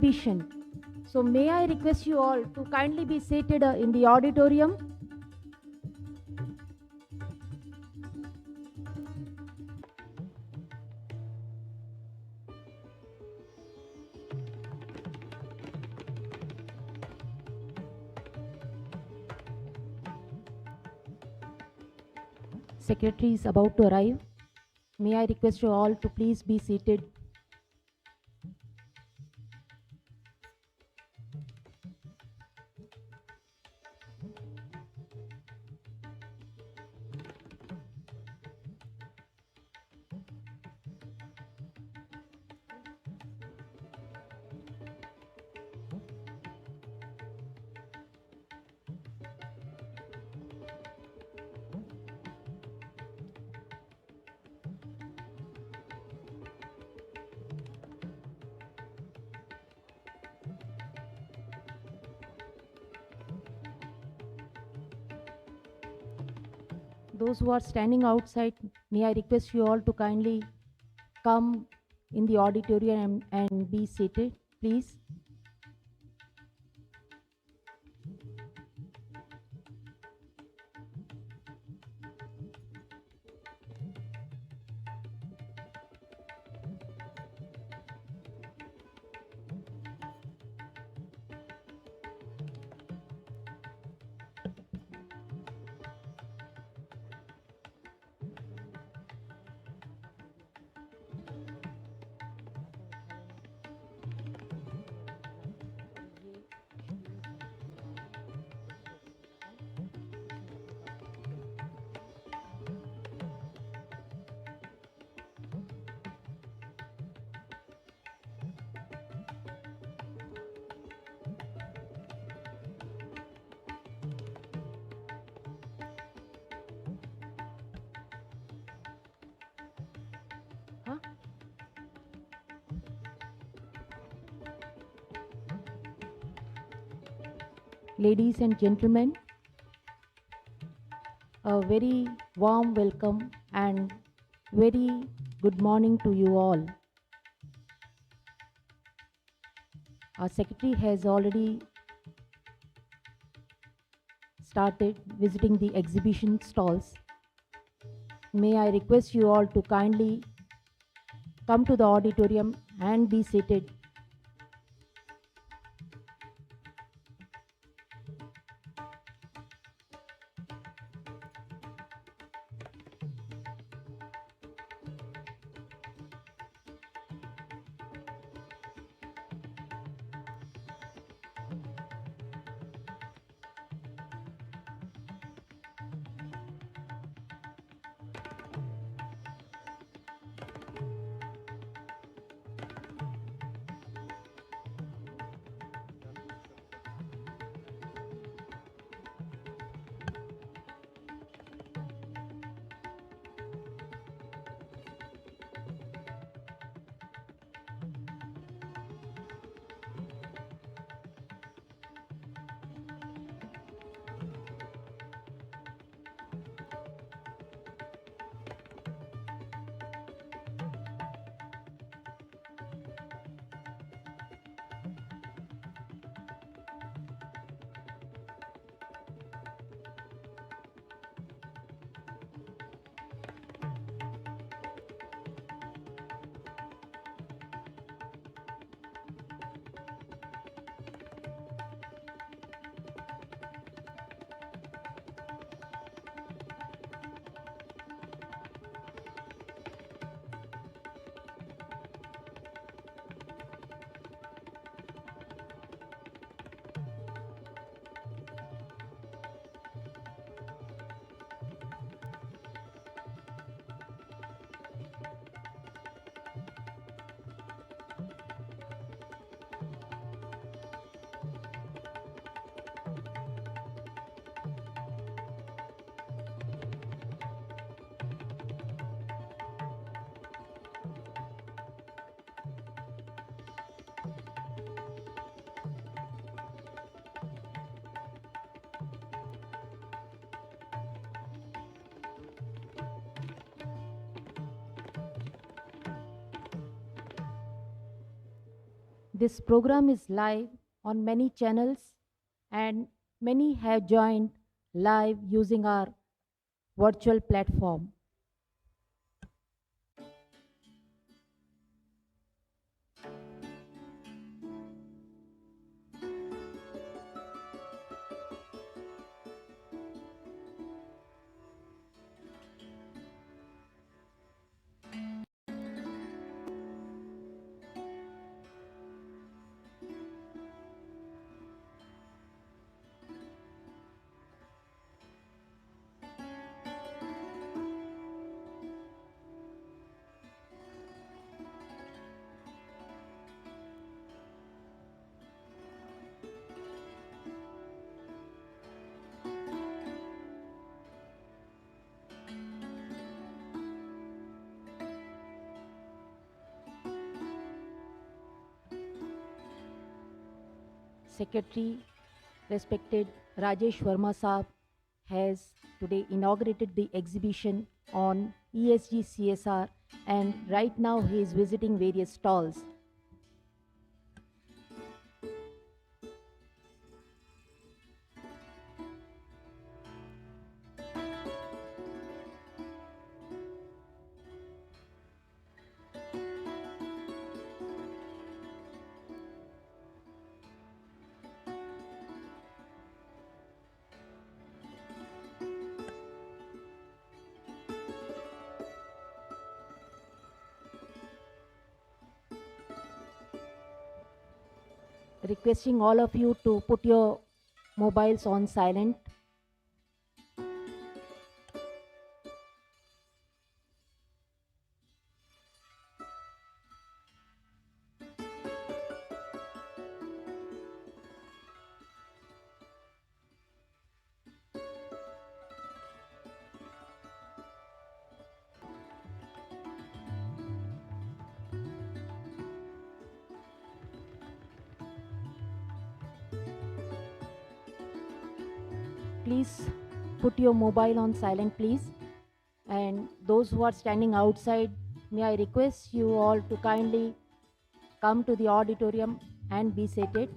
exhibition. So may I request you all to kindly be seated in the auditorium. Secretary is about to arrive. May I request you all to please be seated. Those who are standing outside, may I request you all to kindly come in the auditorium and be seated, please. Huh? Ladies and gentlemen, a very warm welcome and very good morning to you all. Our secretary has already started visiting the exhibition stalls. May I request you all to kindly come to the auditorium and be seated. This program is live on many channels and many have joined live using our virtual platform. Secretary, respected Rajesh Verma Saab, has today inaugurated the exhibition on ESG CSR, and right now he is visiting various stalls. Requesting all of you to put your mobiles on silent. Please put your mobile on silent, please. And those who are standing outside, may I request you all to kindly come to the auditorium and be seated.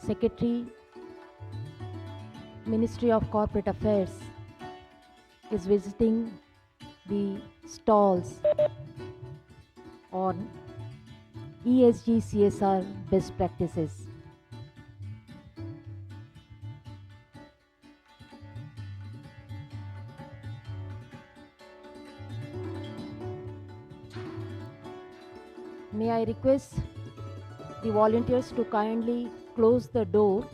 Secretary, Ministry of Corporate Affairs, is visiting the stalls on ESG CSR best practices. May I request the volunteers to kindly close the door.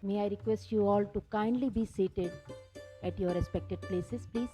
May I request you all to kindly be seated at your respected places, please?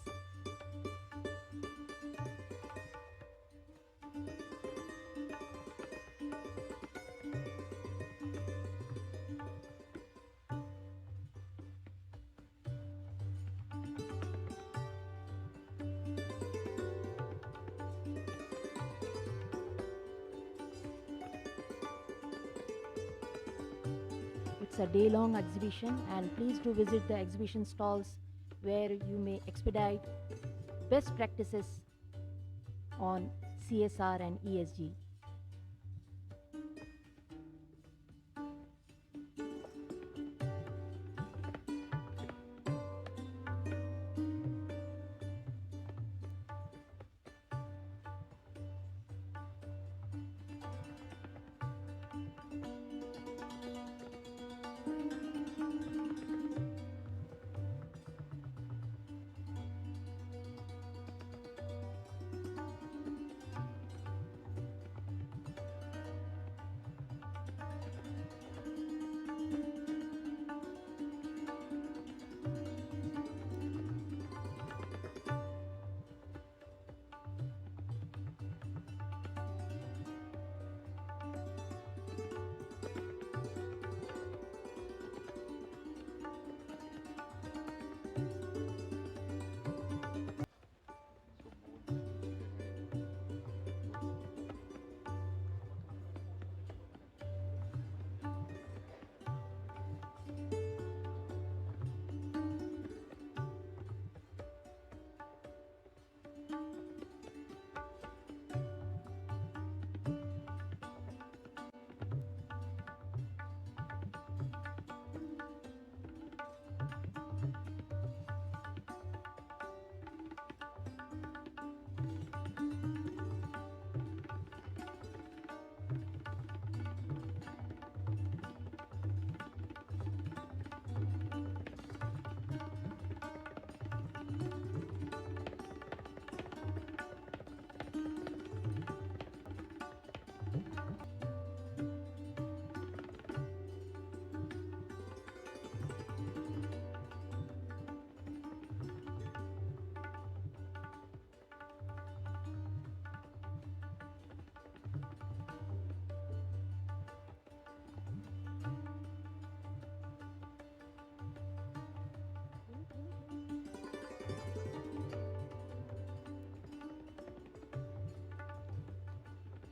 It's a day-long exhibition, and please do visit the exhibition stalls where you may expedite best practices on CSR and ESG.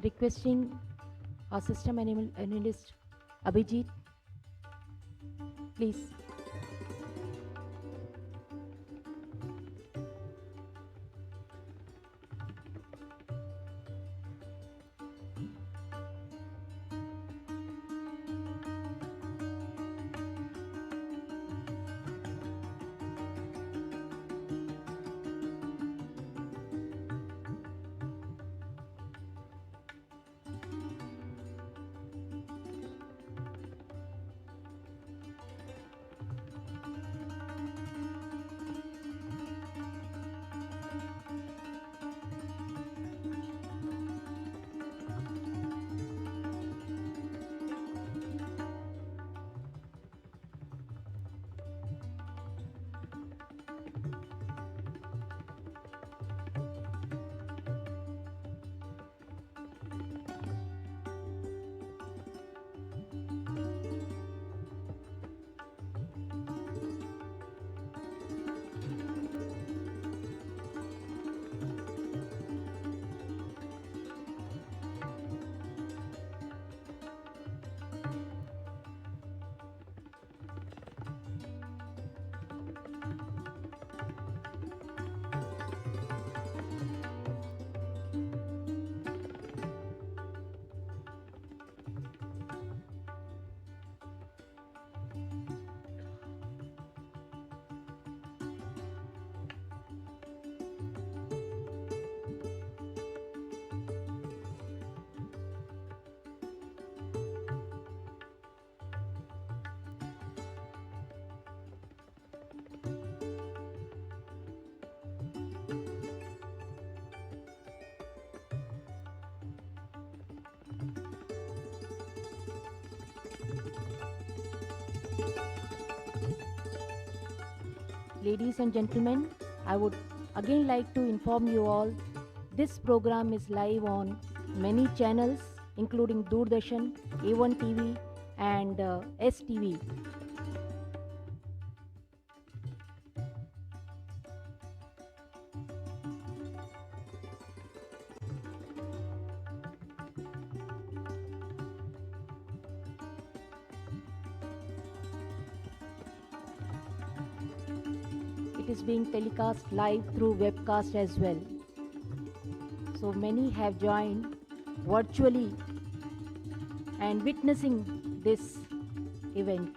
Requesting our system analyst Abhijit, please. Ladies and gentlemen, I would again like to inform you all this program is live on many channels including Doordarshan, A1 TV, and STV. It is being telecast live through webcast as well. So many have joined virtually and witnessing this event.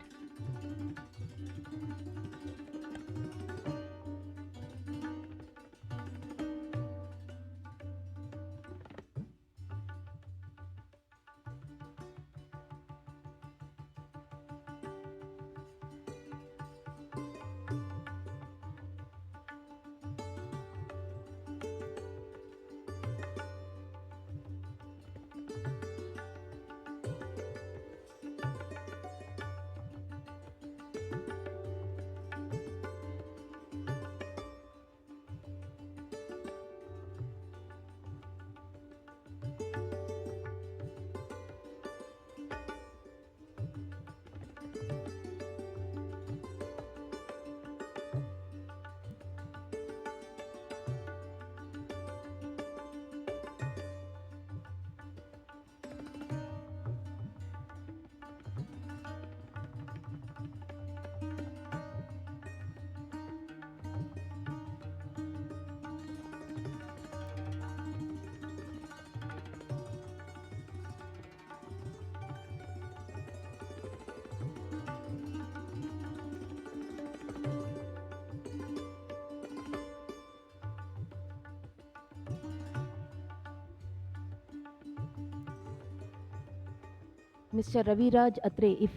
Mr. Raviraj Atre, if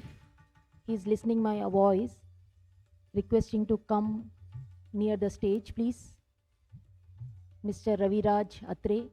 he's listening my voice, requesting to come near the stage, please. Mr. Raviraj Atre.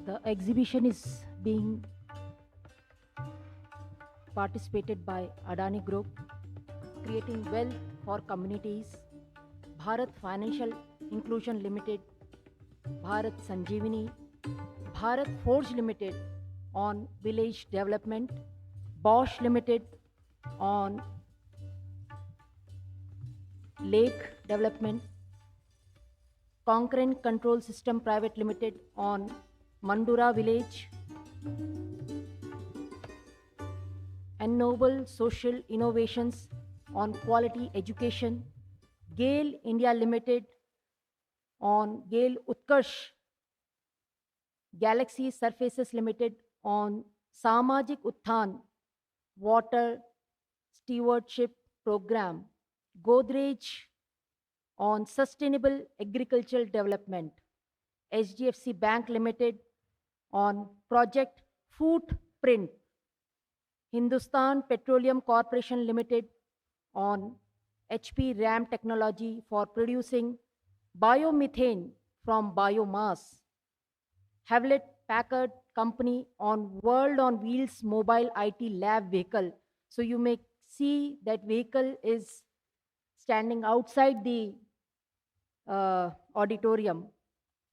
The exhibition is being participated by Adani Group, creating wealth for communities, Bharat Financial Inclusion Limited, Bharat Sanjeevani, Bharat Forge Limited on village development, Bosch Limited on lake development, Concurrent Control System Private Limited on Mandura village, and Noble Social Innovations on quality education, Gale India Limited on Gale Utkarsh, Galaxy Surfaces Limited on Samajik Utthan Water Stewardship Program, Godrej on Sustainable Agricultural Development, HDFC Bank Limited on Project Footprint, Hindustan Petroleum Corporation Limited on HP RAM technology for producing biomethane from biomass, Hewlett Packard Company on World on Wheels mobile IT lab vehicle. So you may see that vehicle is standing outside the auditorium.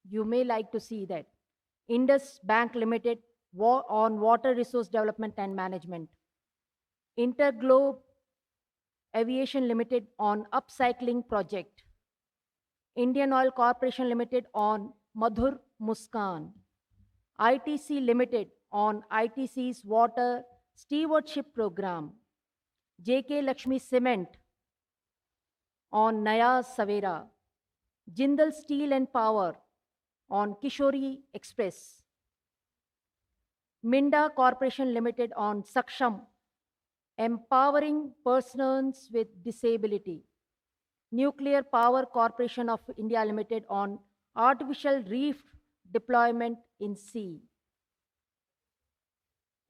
You may like to see that. Indus Bank Limited on water resource development and management. Interglobe Aviation Limited on upcycling project. Indian Oil Corporation Limited on Madhur Muskan. ITC Limited on ITC's water stewardship program. JK Lakshmi Cement on Naya Savera. Jindal Steel and Power on Kishori Express. Minda Corporation Limited on Saksham, empowering persons with disability. Nuclear Power Corporation of India Limited on artificial reef deployment in sea.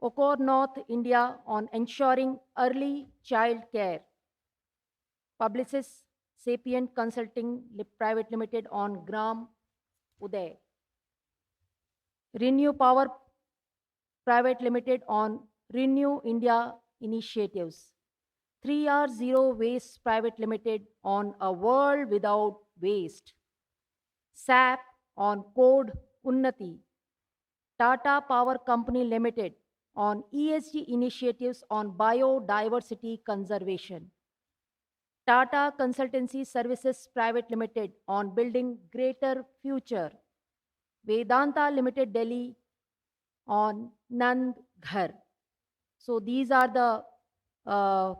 Okor North India on ensuring early child care. Publicis Sapient Consulting Private Limited on Gram Uday. Renew Power Private Limited on Renew India initiatives. 3R Zero Waste Private Limited on A World Without Waste. SAP on Code Unnati, Tata Power Company Limited on ESG initiatives on biodiversity conservation, Tata Consultancy Services Private Limited on building greater future, Vedanta Limited Delhi on Nand Ghar. So these are the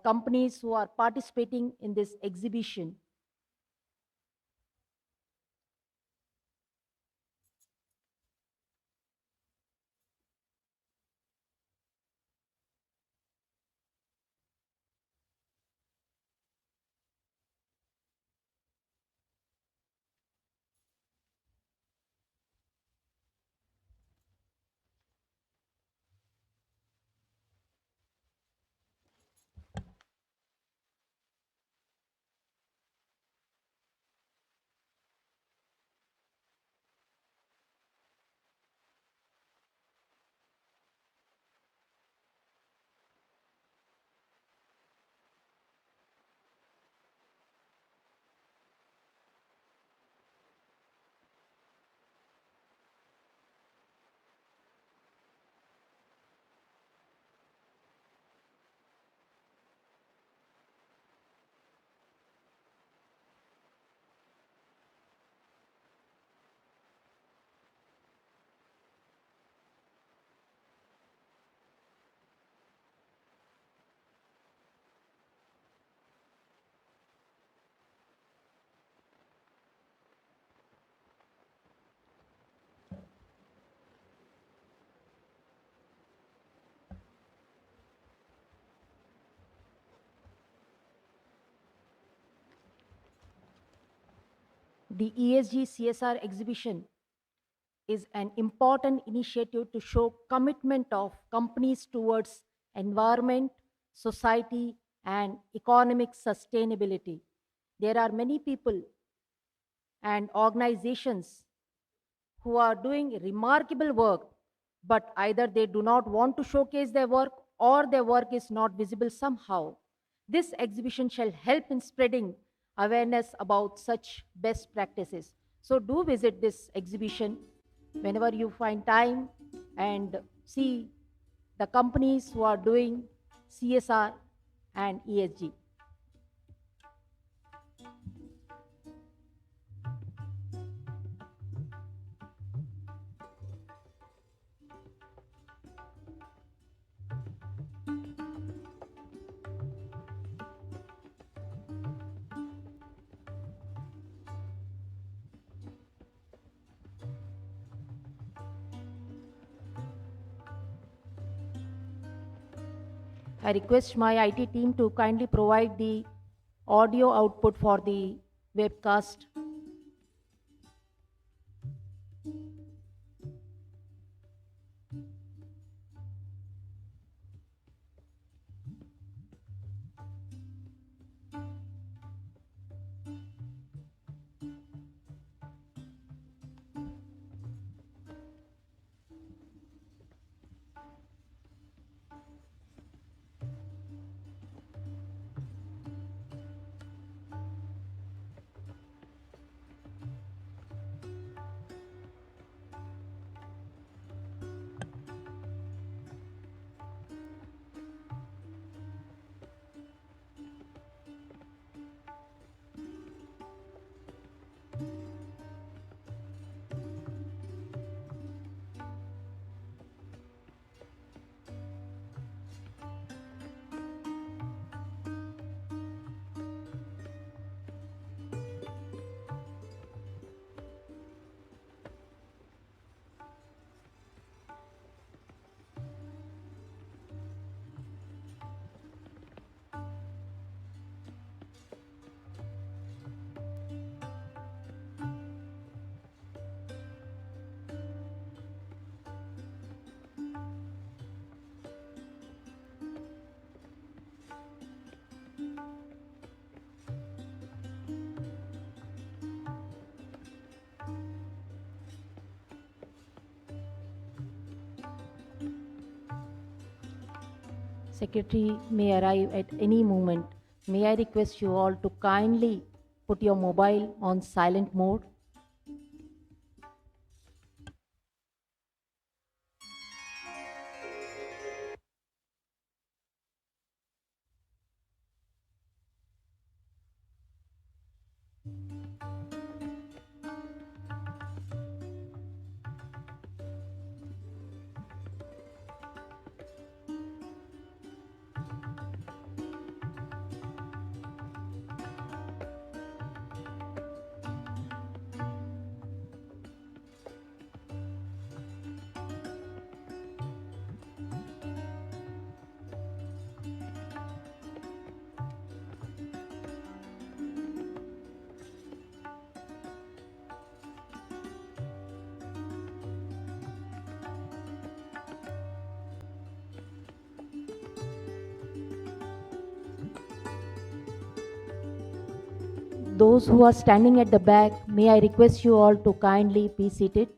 companies who are participating in this exhibition. The ESG CSR exhibition is an important initiative to show commitment of companies towards environment, society, and economic sustainability. There are many people and organizations who are doing remarkable work, but either they do not want to showcase their work or their work is not visible somehow. This exhibition shall help in spreading awareness about such best practices. So, do visit this exhibition whenever you find time and see the companies who are doing CSR and ESG. I request my IT team to kindly provide the audio output for the webcast. Secretary may arrive at any moment. May I request you all to kindly put your mobile on silent mode? Those who are standing at the back, may I request you all to kindly be seated.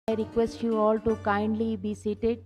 I request you all to kindly be seated.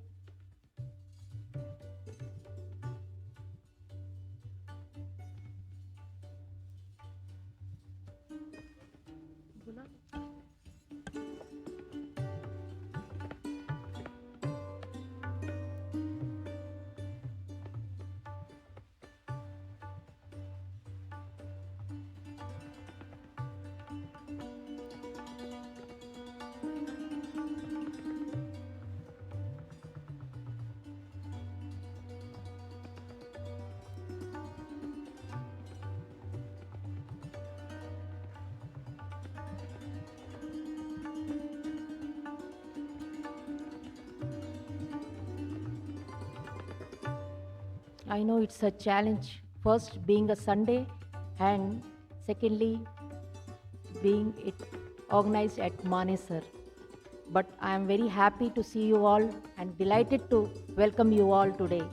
I know it's a challenge First, being a Sunday, and secondly, being it organized at Manesar. But I am very happy to see you all and delighted to welcome you all today.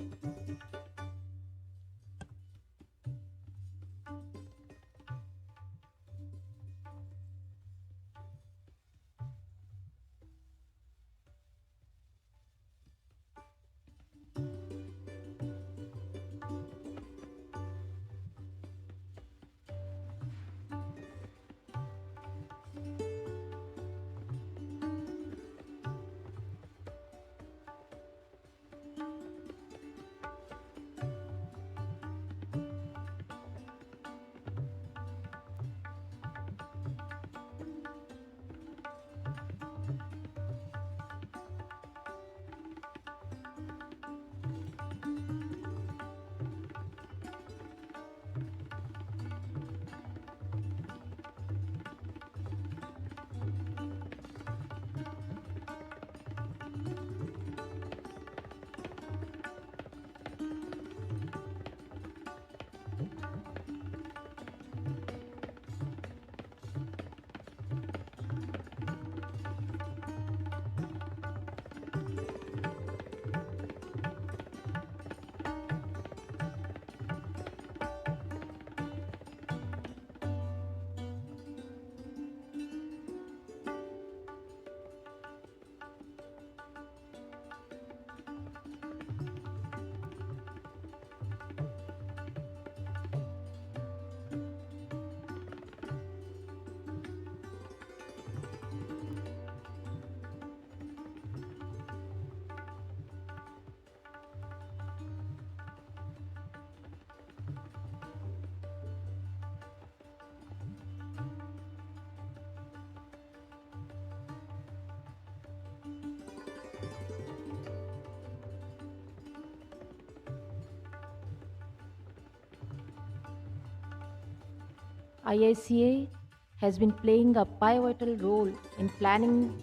IICA has been playing a pivotal role in planning,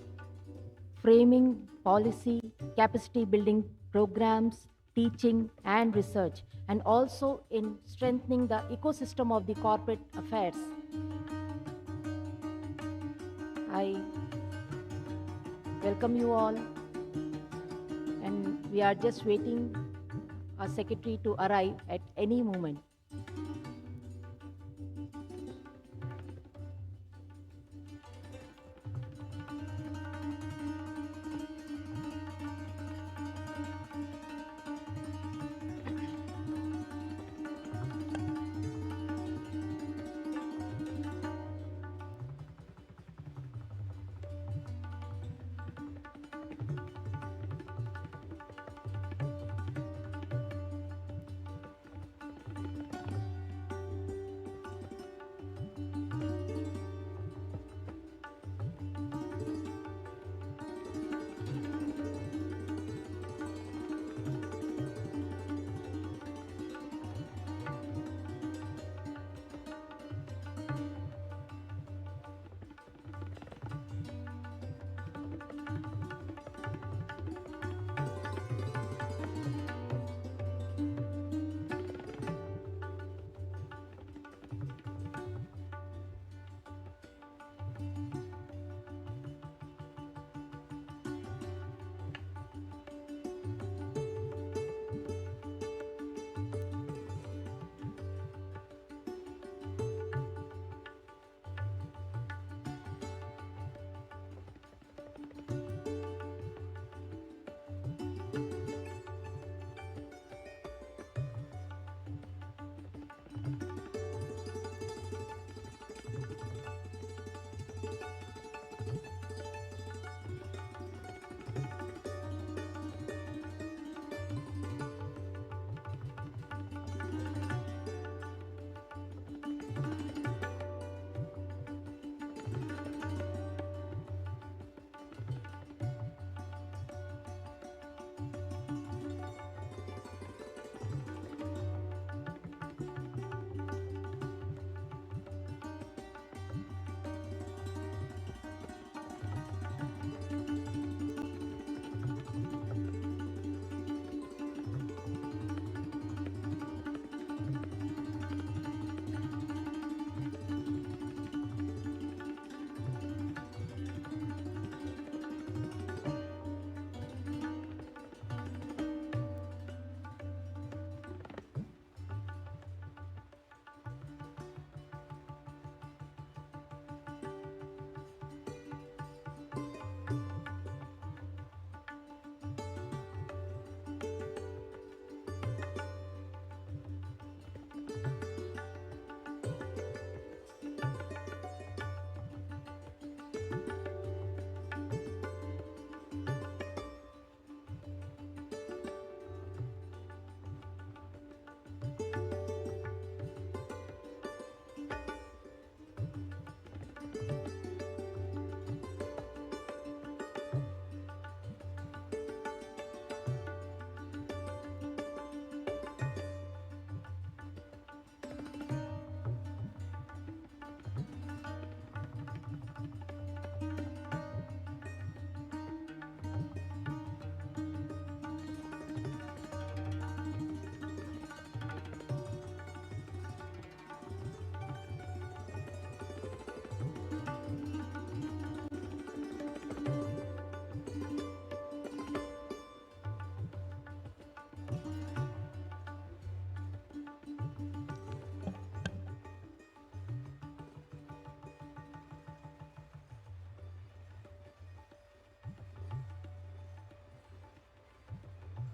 framing policy, capacity building programs, teaching, and research, and also in strengthening the ecosystem of the corporate affairs. I welcome you all, and we are just waiting our secretary to arrive at any moment.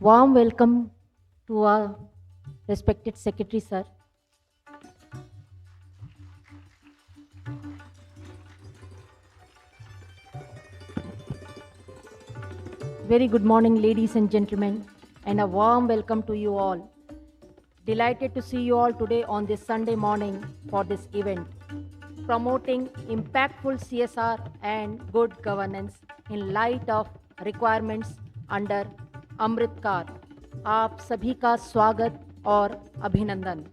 Warm welcome to our respected Secretary, sir. Very good morning, ladies and gentlemen, and a warm welcome to you all. Delighted to see you all today on this Sunday morning for this event, promoting impactful CSR and good governance in light of requirements under अमृत काल. आप सभी का स्वागत और अभिनंदन.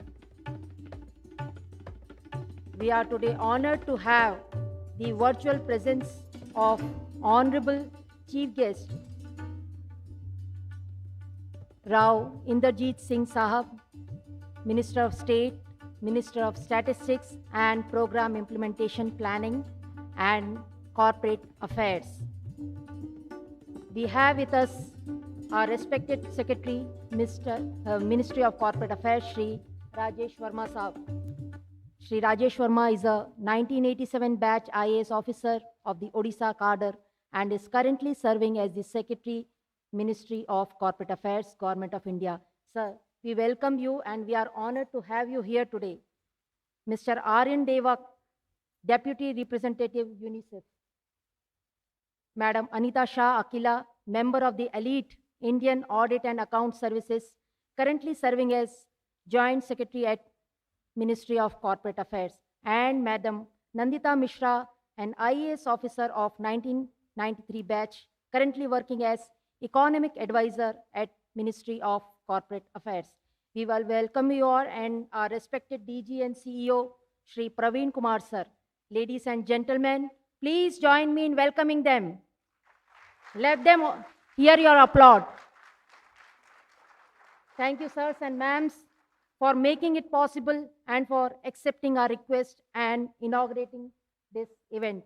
We are today honored to have the virtual presence of Honorable Chief Guest Rao Inderjeet Singh Sahab, Minister of State, Minister of Statistics and Program Implementation Planning and Corporate Affairs. We have with us our respected Secretary, Ministry of Corporate Affairs, Shri Rajesh Verma Sahab. Shri Rajesh Verma is a 1987 batch IAS officer of the Odisha cadre and is currently serving as the Secretary, Ministry of Corporate Affairs, Government of India. Sir, we welcome you and we are honored to have you here today. Mr. Aryan Devak, Deputy Representative, UNICEF. Madam Anita Shah Akila, member of the elite Indian Audit and Account Services, currently serving as Joint Secretary at Ministry of Corporate Affairs. And Madam Nandita Mishra, an IAS officer of 1993 batch, currently working as Economic Advisor at Ministry of Corporate Affairs. We will welcome you all and our respected DG and CEO, Shri Praveen Kumar sir. Ladies and gentlemen, please join me in welcoming them. Let them hear your applaud. Thank you, sirs and ma'ams, for making it possible and for accepting our request and inaugurating this event,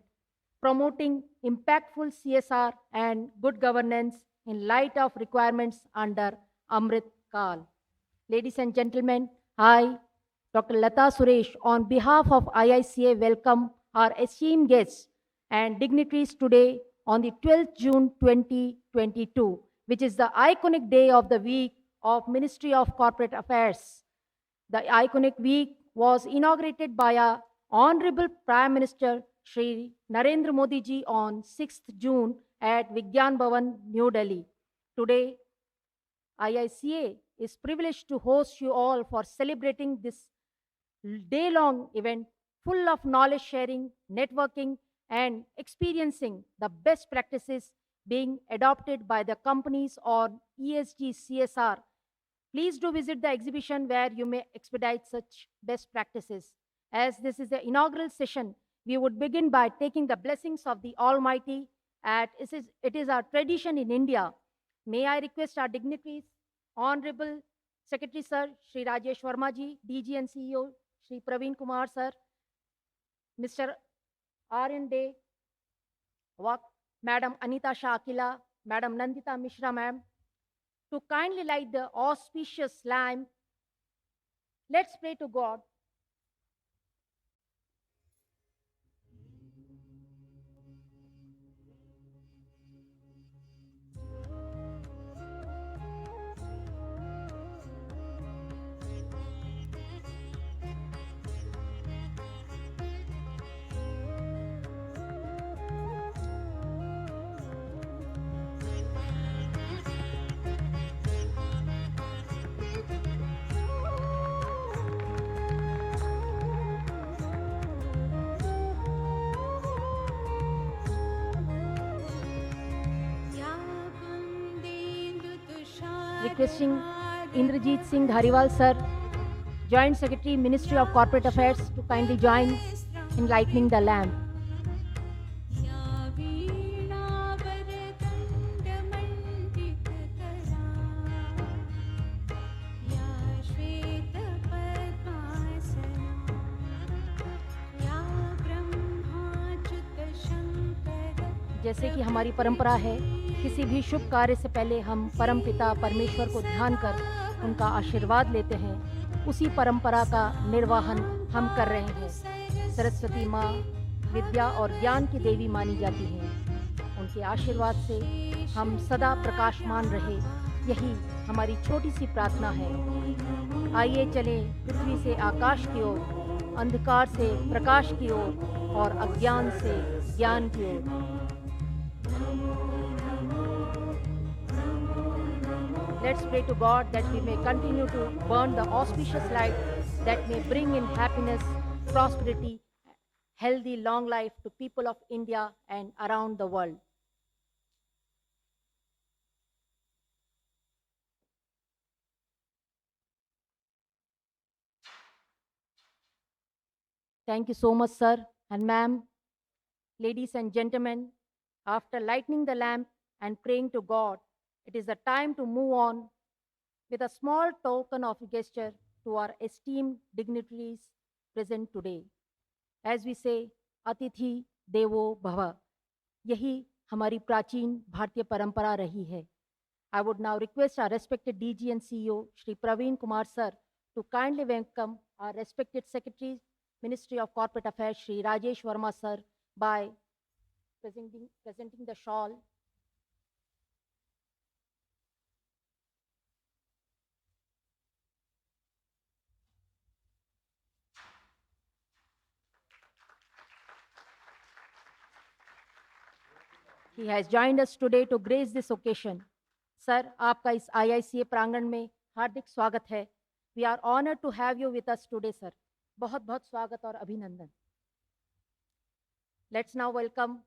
promoting impactful CSR and good governance in light of requirements under Amrit Kal. Ladies and gentlemen, I, Dr. Lata Suresh, on behalf of IICA, welcome our esteemed guests and dignitaries today on the 12th June 2022, which is the iconic day of the week of Ministry of Corporate Affairs. The iconic week was inaugurated by our Honorable Prime Minister Shri Narendra Modi ji on 6th June at Vigyan Bhavan, New Delhi. Today, IICA is privileged to host you all for celebrating this day-long event full of knowledge sharing, networking, and experiencing the best practices being adopted by the companies on ESG CSR. Please do visit the exhibition where you may expedite such best practices. As this is the inaugural session, we would begin by taking the blessings of the Almighty. It is our tradition in India. May I request our dignitaries, Honorable Secretary Sir, Shri Rajesh Verma ji, DG and CEO, Shri Praveen Kumar Sir, Mr. Aryan Devak, Madam Anita Shah Akila, Madam Nandita Mishra ma'am, to kindly light the auspicious lamp. Let's pray to God. Requesting Inderjeet Singh Dhariwal sir, Joint Secretary, Ministry of Corporate Affairs, to kindly join in lighting the lamp. जैसे कि हमारी परंपरा है, किसी भी शुभ कार्य से पहले हम परमपिता परमेश्वर को ध्यान कर उनका आशीर्वाद लेते हैं, उसी परंपरा का निर्वहन हम कर रहे हैं। सरस्वती माँ विद्या और ज्ञान की देवी मानी जाती हैं। उनके आशीर्वाद से हम सदा प्रकाशमान रहे यही हमारी छोटी सी प्रार्थना है। आइए चलें पृथ्वी से आकाश की ओर, अंधकार से प्रकाश की ओर और अज्ञान से ज्ञान की ओर। Let's pray to God that we may continue to burn the auspicious light that may bring in happiness, prosperity, healthy long life to people of India and around the world. Thank you so much, sir and ma'am. Ladies and gentlemen, after lighting the lamp and praying to God, it is the time to move on with a small token of gesture to our esteemed dignitaries present today. As we say, Atithi Devo Bhava. यही हमारी प्राचीन भारतीय परंपरा रही है. I would now request our respected DG and CEO, Shri Praveen Kumar sir, to kindly welcome our respected Secretary, Ministry of Corporate Affairs, Shri Rajesh Verma sir, by presenting the shawl. He has joined us today to grace this occasion. Sir, आपका इस IICA प्रांगण में हार्दिक स्वागत है. We are honored to have you with us today, sir. बहुत बहुत स्वागत और अभिनंदन. Let's now welcome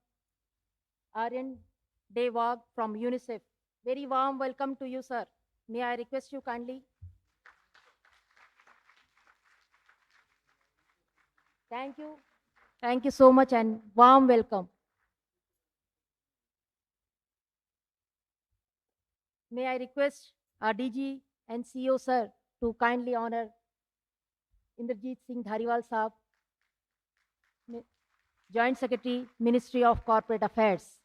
Aryan Devag from UNICEF. Very warm welcome to you, sir. May I request you kindly? Thank you. Thank you so much and warm welcome. May I request our DG and CEO, sir, to kindly honor Inderjeet Singh Dhariwal Saab, Joint Secretary, Ministry of Corporate Affairs.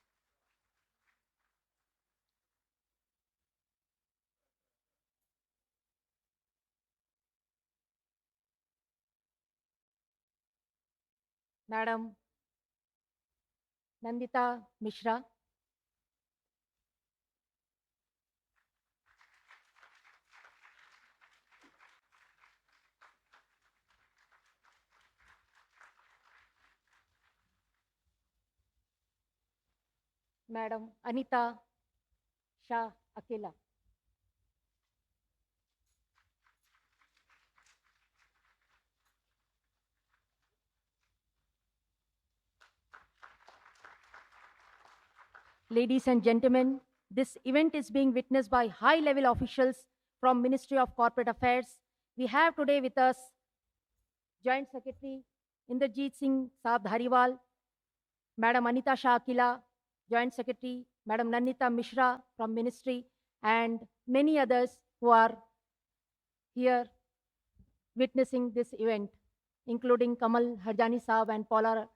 Madam Nandita Mishra. Madam Anita Shah Akela. Ladies and gentlemen, this event is being witnessed by high-level officials from Ministry of Corporate Affairs. We have today with us Joint Secretary Inderjeet Singh Saab Dhariwal, Madam Anita Shah Akila, Joint Secretary, Madam Nanita Mishra from Ministry, and many others who are here witnessing this event, including Kamal Harjani Saab and Paula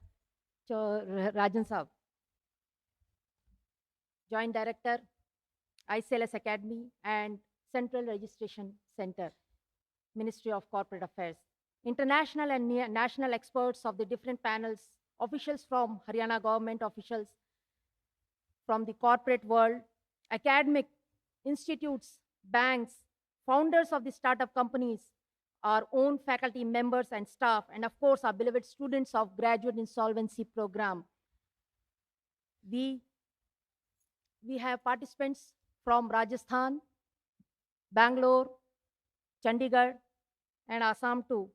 Rajan Saab. Joint Director, ICLS Academy and Central Registration Center, Ministry of Corporate Affairs. International and national experts of the different panels, officials from Haryana government, officials from the corporate world, academic institutes, banks, founders of the startup companies, our own faculty members and staff, and of course, our beloved students of graduate insolvency program. We have participants from Rajasthan, Bangalore, Chandigarh, and Assam too.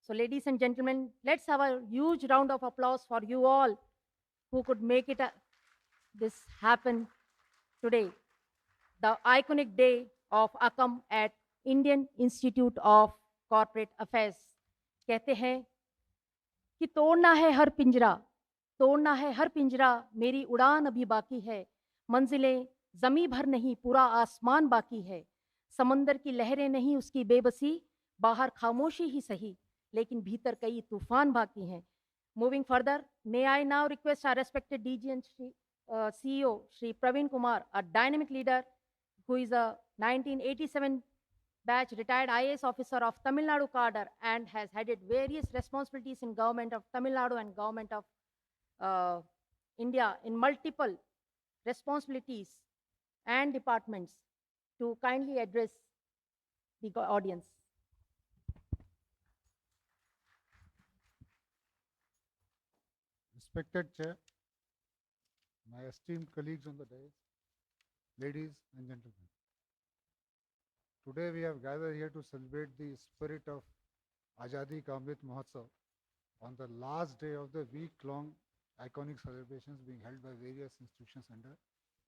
So, ladies and gentlemen, let's have a huge round of applause for you all who could make this happen today. The iconic day of AKAM at Indian Institute of Corporate Affairs. कहते हैं कि तोड़ना है हर पिंजरा, तोड़ना है हर पिंजरा, मेरी उड़ान अभी बाकी है, मंजिलें जमी भर नहीं, पूरा आसमान बाकी है, समंदर की लहरें नहीं उसकी बेबसी, बाहर खामोशी ही सही, लेकिन भीतर कई तूफान बाकी हैं. Moving further, may I now request our respected DG and CEO, Shri Praveen Kumar, a dynamic leader who is a 1987 batch retired IAS officer of Tamil Nadu cadre and has headed various responsibilities in government of Tamil Nadu and government of India in multiple responsibilities and departments. to kindly address the audience. Respected Chair, my esteemed colleagues on the dais, ladies and gentlemen. Today we have gathered here to celebrate the spirit of Azadi Ka Amrit Mahotsav on the last day of the week-long iconic celebrations being held by various institutions under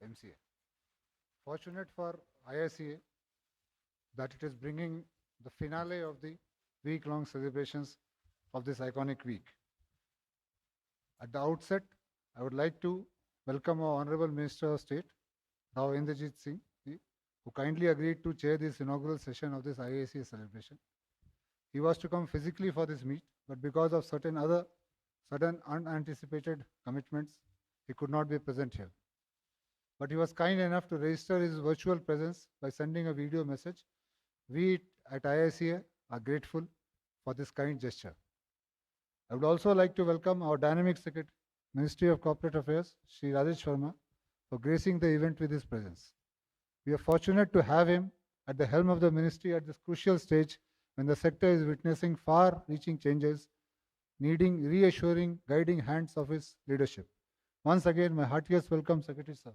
MCA. Fortunate for IICA that it is bringing the finale of the week-long celebrations of this iconic week. At the outset, I would like to welcome our Honorable Minister of State, Rao Inderjit Singh, who kindly agreed to chair this inaugural session of this IICA celebration. He was to come physically for this meet, but because of certain unanticipated commitments, he could not be present here. But he was kind enough to register his virtual presence by sending a video message. We at IICA are grateful for this kind gesture. I would also like to welcome our Dynamic Secretary, Ministry of Corporate Affairs, Shri Rajesh Sharma, for gracing the event with his presence. We are fortunate to have him at the helm of the ministry at this crucial stage when the sector is witnessing far-reaching changes, needing reassuring, guiding hands of his leadership. Once again, my heartiest welcome, Secretary Sir.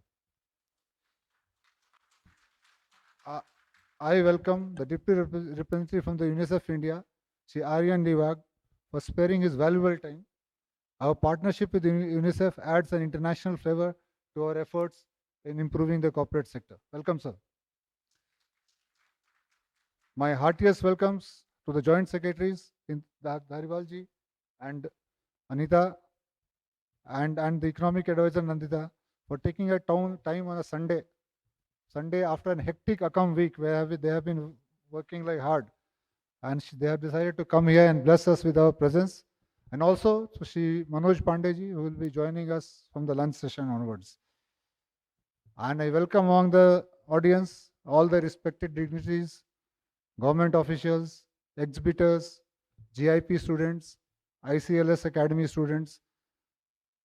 I welcome the Deputy Representative from the UNICEF India, Shri Aryan Livag, for sparing his valuable time. Our partnership with UNICEF adds an international flavor to our efforts in improving the corporate sector. Welcome, sir. My heartiest welcomes to the Joint Secretaries in Dhariwalji and Anita and the Economic Advisor Nandita for taking a time on a Sunday after a hectic AKAM week where they have been working like hard, and they have decided to come here and bless us with our presence. And also to Shri Manoj Pandeji, who will be joining us from the lunch session onwards. And I welcome among the audience all the respected dignitaries, government officials, exhibitors, GIP students, ICLS Academy students,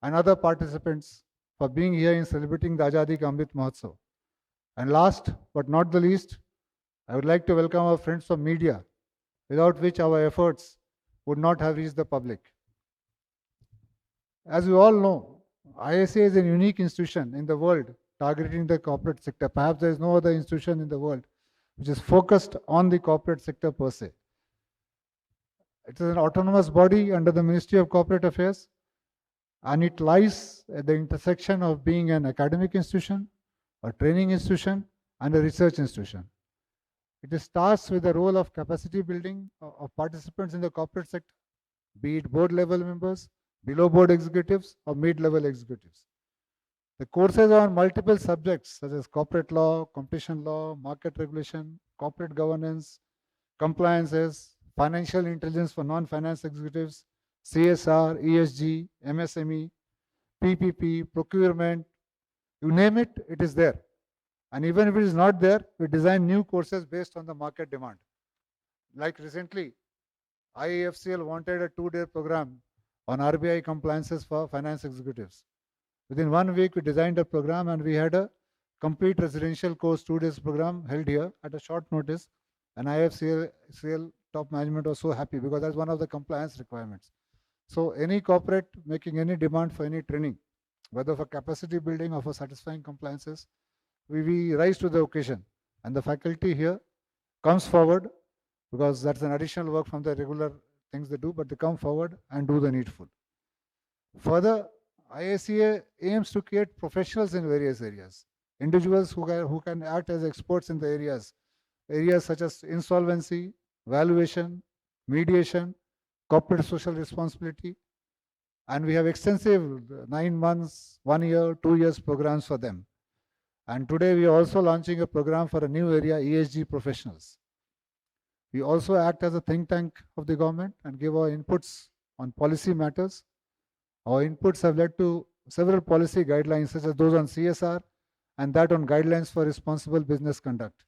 and other participants for being here in celebrating the Azadi Ka Amrit Mahotsav. And last but not the least, I would like to welcome our friends from media, without which our efforts would not have reached the public. As we all know, IICA is a unique institution in the world targeting the corporate sector. Perhaps there is no other institution in the world which is focused on the corporate sector per se. It is an autonomous body under the Ministry of Corporate Affairs, and it lies at the intersection of being an academic institution, a training institution, and a research institution. It starts with the role of capacity building of participants in the corporate sector, be it board level members, below board executives, or mid-level executives. The courses are on multiple subjects such as corporate law, competition law, market regulation, corporate governance, compliances, financial intelligence for non-finance executives, CSR, ESG, MSME, PPP, procurement, you name it, it is there. And even if it is not there, we design new courses based on the market demand. Like recently, IAFCL wanted a 2-day program on RBI compliances for finance executives. Within 1 week, we designed a program and we had a complete residential course 2 days program held here at a short notice. And IFCL top management was so happy because that's one of the compliance requirements. So any corporate making any demand for any training, whether for capacity building or for satisfying compliances, we rise to the occasion. And the faculty here comes forward because that's an additional work from the regular things they do, but they come forward and do the needful. Further, IICA aims to create professionals in various areas, individuals who can act as experts in the areas such as insolvency, valuation, mediation, corporate social responsibility, and we have extensive 9 months, 1 year, 2 years programs for them. And today we are also launching a program for a new area, ESG professionals. We also act as a think tank of the government and give our inputs on policy matters. Our inputs have led to several policy guidelines such as those on CSR and that on guidelines for responsible business conduct.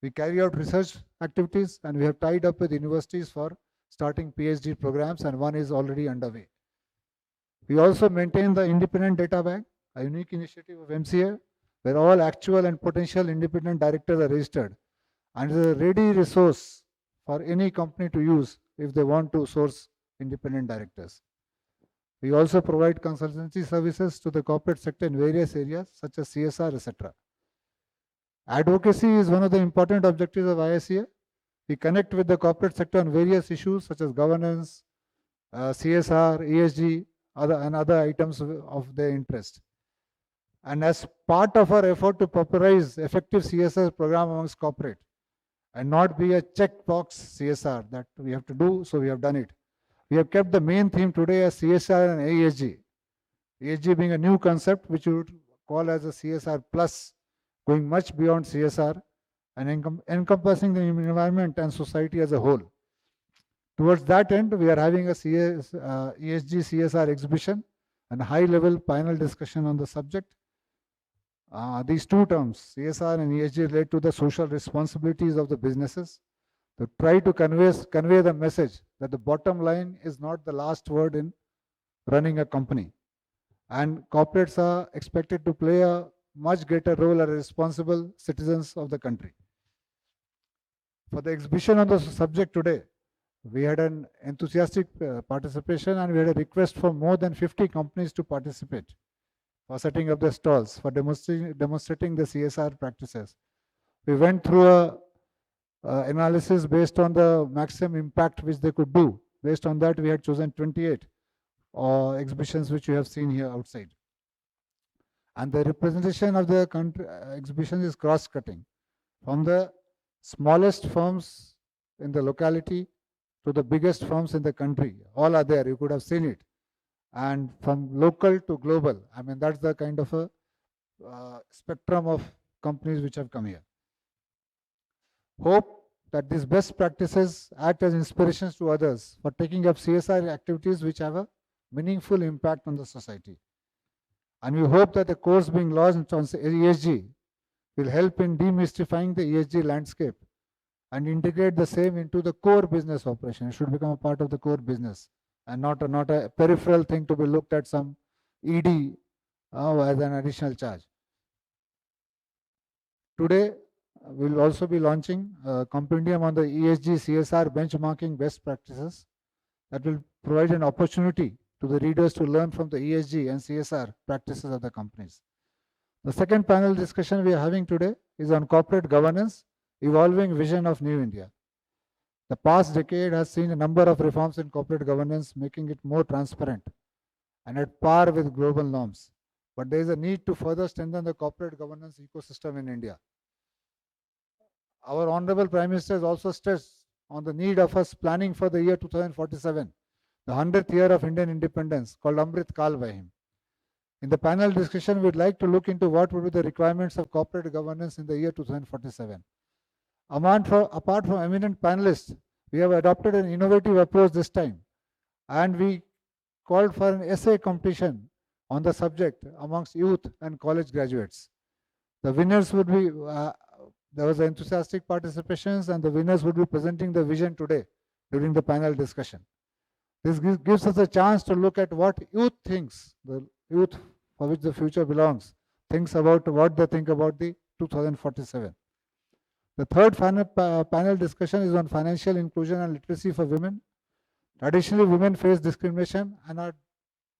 We carry out research activities and we have tied up with universities for starting PhD programs, and one is already underway. We also maintain the independent data bank, a unique initiative of MCA, where all actual and potential independent directors are registered and is a ready resource for any company to use if they want to source independent directors. We also provide consultancy services to the corporate sector in various areas such as CSR, etc. Advocacy is one of the important objectives of IICA. We connect with the corporate sector on various issues such as governance, CSR, ESG, and other items of their interest. And as part of our effort to popularize effective CSR program amongst corporate and not be a checkbox CSR that we have to do, so we have done it. We have kept the main theme today as CSR and ESG. ESG being a new concept which we would call as a CSR plus, going much beyond CSR and encompassing the environment and society as a whole. Towards that end, we are having a ESG CSR exhibition and a high-level panel discussion on the subject. These two terms, CSR and ESG, relate to the social responsibilities of the businesses to try to convey the message that the bottom line is not the last word in running a company. And corporates are expected to play a much greater role as responsible citizens of the country. For the exhibition on the subject today, we had an enthusiastic participation and we had a request from more than 50 companies to participate for setting up their stalls, for demonstrating the CSR practices. We went through a analysis based on the maximum impact which they could do. Based on that, we had chosen 28 exhibitions which you have seen here outside. And the representation of the country, exhibition is cross-cutting. From the smallest firms in the locality to the biggest firms in the country, all are there. You could have seen it. And from local to global, I mean, that's the kind of a spectrum of companies which have come here. Hope that these best practices act as inspirations to others for taking up CSR activities which have a meaningful impact on the society. And we hope that the course being launched on ESG will help in demystifying the ESG landscape and integrate the same into the core business operation. It should become a part of the core business and not a peripheral thing to be looked at some ED as an additional charge. Today, we'll also be launching a compendium on the ESG CSR benchmarking best practices that will provide an opportunity to the readers to learn from the ESG and CSR practices of the companies. The second panel discussion we are having today is on corporate governance, evolving vision of New India. The past decade has seen a number of reforms in corporate governance, making it more transparent and at par with global norms. But there is a need to further strengthen the corporate governance ecosystem in India. Our Honorable Prime Minister has also stressed on the need of us planning for the year 2047, the 100th year of Indian independence, called Amrit Kal by him. In the panel discussion, we'd like to look into what would be the requirements of corporate governance in the year 2047. Apart from eminent panelists, we have adopted an innovative approach this time, and we called for an essay competition on the subject amongst youth and college graduates. The winners would be, there was enthusiastic participations, and the winners would be presenting the vision today during the panel discussion. This gives us a chance to look at what youth thinks, the youth for which the future belongs, thinks about what they think about the 2047. The third panel discussion is on financial inclusion and literacy for women. Traditionally, women face discrimination and are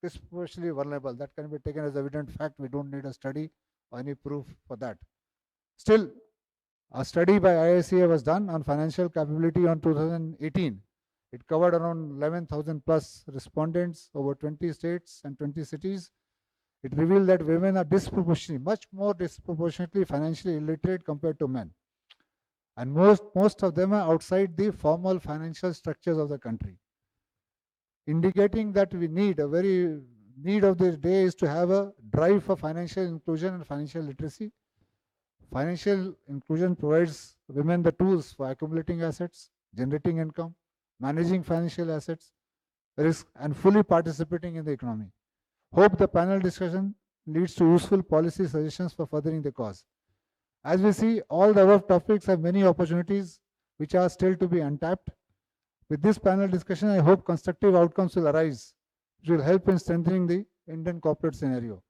disproportionately vulnerable. That can be taken as evident fact. We don't need a study or any proof for that. Still, a study by IICA was done on financial capability on 2018. It covered around 11,000 plus respondents over 20 states and 20 cities. It revealed that women are disproportionately, much more disproportionately financially illiterate compared to men. And most of them are outside the formal financial structures of the country, indicating that we need, a very need of the day is to have a drive for financial inclusion and financial literacy. Financial inclusion provides women the tools for accumulating assets, generating income, managing financial assets, risk, and fully participating in the economy. Hope the panel discussion leads to useful policy suggestions for furthering the cause. As we see, all the above topics have many opportunities which are still to be untapped. With this panel discussion, I hope constructive outcomes will arise, which will help in strengthening the Indian corporate scenario.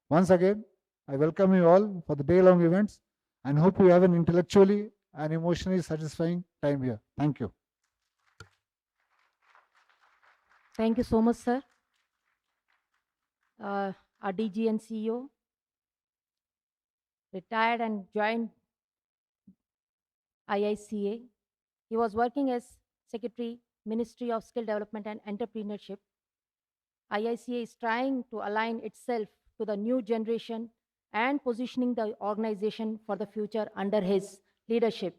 Once again, I welcome you all for the day-long events and hope you have an intellectually and emotionally satisfying time here. Thank you. Thank you so much, sir. Our DG and CEO retired and joined IICA. He was working as Secretary, Ministry of Skill Development and Entrepreneurship. IICA is trying to align itself to the new generation and positioning the organization for the future under his leadership.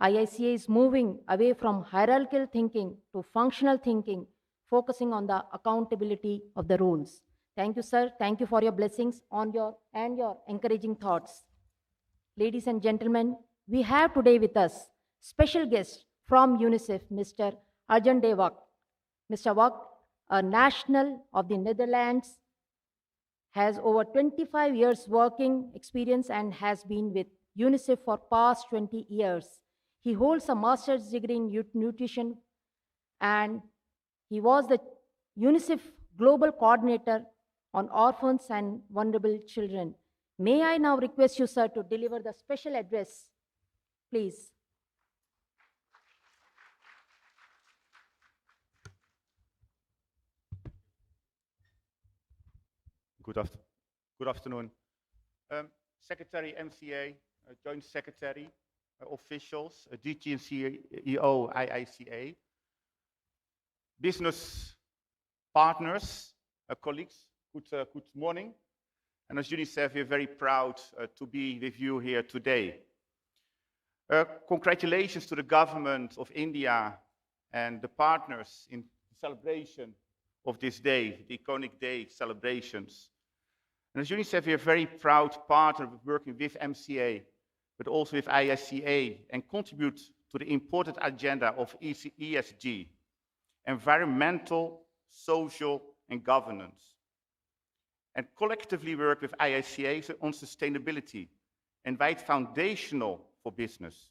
IICA is moving away from hierarchical thinking to functional thinking, focusing on the accountability of the rules. Thank you, sir. Thank you for your blessings on your encouraging thoughts. Ladies and gentlemen, we have today with us special guest from UNICEF, Mr. Arjan de Wak. Mr. Wak, a national of the Netherlands, has over 25 years working experience and has been with UNICEF for past 20 years. He holds a master's degree in nutrition and he was the UNICEF Global Coordinator on Orphans and Vulnerable Children. May I now request you, sir, to deliver the special address, please. Good afternoon. Secretary MCA, Joint Secretary, officials, DG and CEO IICA, business partners, colleagues, good morning. And as UNICEF, we're very proud to be with you here today. Congratulations to the government of India and the partners in the celebration of this day, the iconic day celebrations. And as UNICEF, we are a very proud partner working with MCA, but also with IICA, and contribute to the important agenda of ESG, environmental, social, and governance. And collectively work with IICA on sustainability, and why it's foundational for business.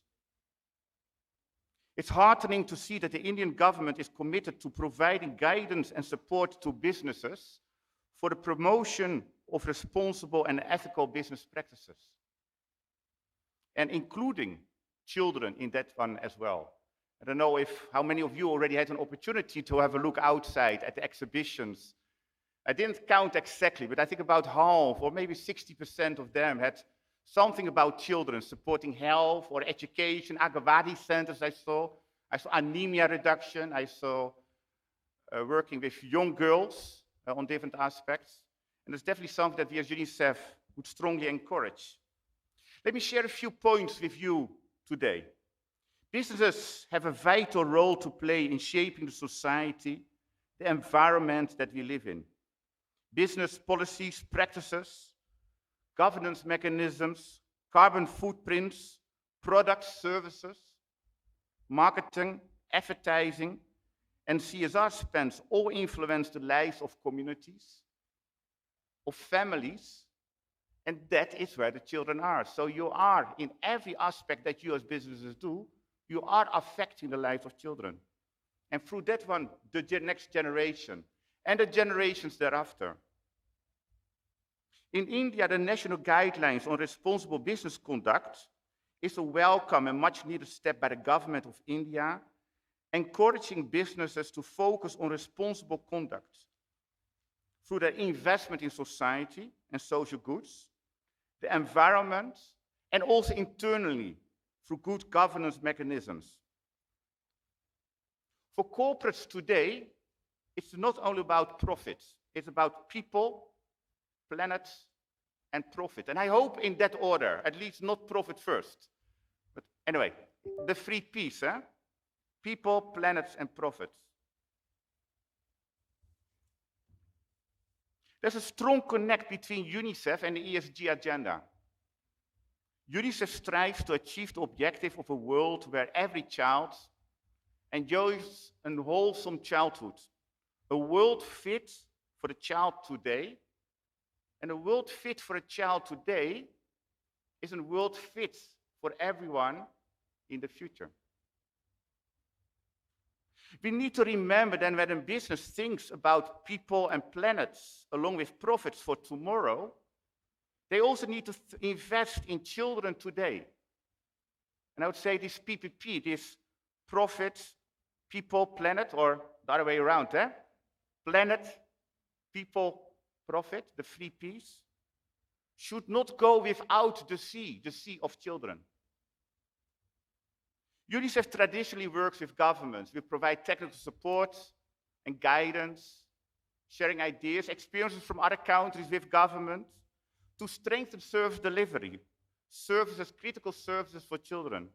It's heartening to see that the Indian government is committed to providing guidance and support to businesses for the promotion of responsible and ethical business practices, and including children in that one as well. I don't know how many of you already had an opportunity to have a look outside at the exhibitions. I didn't count exactly, but I think about half or maybe 60% of them had something about children, supporting health or education, Agawadi centers I saw anemia reduction, I saw working with young girls on different aspects. And it's definitely something that we as UNICEF would strongly encourage. Let me share a few points with you today. Businesses have a vital role to play in shaping the society, the environment that we live in. Business policies, practices, governance mechanisms, carbon footprints, products, services, marketing, advertising, and CSR spends all influence the lives of communities, of families, and that is where the children are. So you are, in every aspect that you as businesses do, you are affecting the life of children. And through that one, the next generation and the generations thereafter. In India, the national guidelines on responsible business conduct is a welcome and much needed step by the government of India, encouraging businesses to focus on responsible conduct through their investment in society and social goods, the environment, and also internally through good governance mechanisms. For corporates today, it's not only about profits, it's about people, planet, and profit. And I hope in that order, at least not profit first. But anyway, the 3 P's, people, planets, and profits. There's a strong connect between UNICEF and the ESG agenda. UNICEF strives to achieve the objective of a world where every child enjoys a wholesome childhood, a world fit for the child today, and a world fit for a child today is a world fit for everyone in the future. We need to remember that when a business thinks about people and planets along with profits for tomorrow, They also need to invest in children today. And I would say this PPP, this profit, people, planet, or the other way around, eh? Planet, people, profit, the 3 Ps, should not go without the C of children. UNICEF traditionally works with governments. We provide technical support and guidance, sharing ideas, experiences from other countries with governments to strengthen service delivery, services, critical services for children,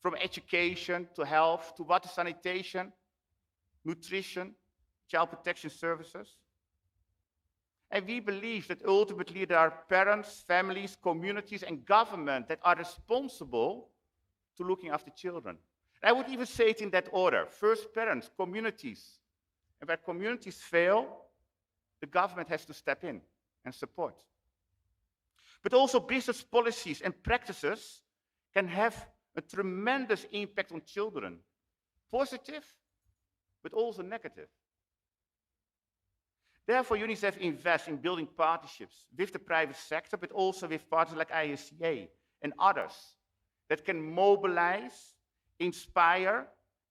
from education to health to water sanitation, nutrition, child protection services. And we believe that ultimately there are parents, families, communities, and government that are responsible to looking after children. And I would even say it in that order. First, parents, communities. And where communities fail, the government has to step in and support. But also business policies and practices can have a tremendous impact on children. Positive, but also negative. Therefore, UNICEF invests in building partnerships with the private sector, but also with partners like IICA and others that can mobilize, inspire,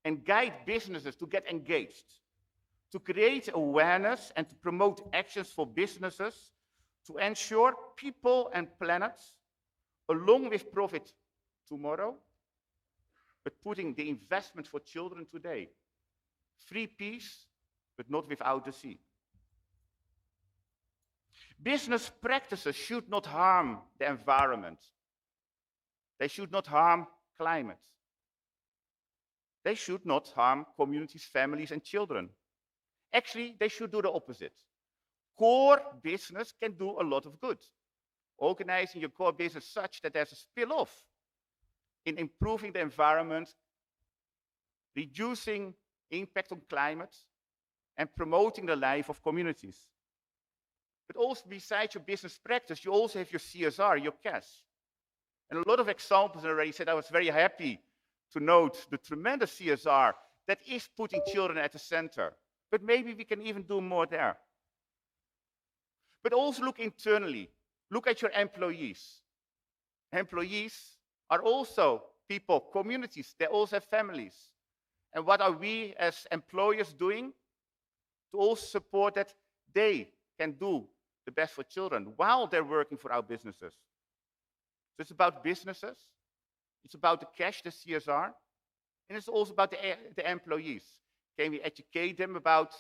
and guide businesses to get engaged, to create awareness and to promote actions for businesses to ensure people and planets, along with profit tomorrow, but putting the investment for children today. 3 Ps, but not without the C. Business practices should not harm the environment. They should not harm climate. They should not harm communities, families, and children. Actually, they should do the opposite. Core business can do a lot of good. Organizing your core business such that there's a spill-off in improving the environment, reducing impact on climate, and promoting the life of communities. But also, besides your business practice, you also have your CSR, your cash. And a lot of examples already said. I was very happy to note the tremendous CSR that is putting children at the center. But maybe we can even do more there. But also look internally. Look at your employees. Employees are also people, communities. They also have families. And what are we as employers doing to also support that they can do the best for children while they're working for our businesses? So it's about businesses, it's about the cash, the CSR, and it's also about the employees. Can we educate them about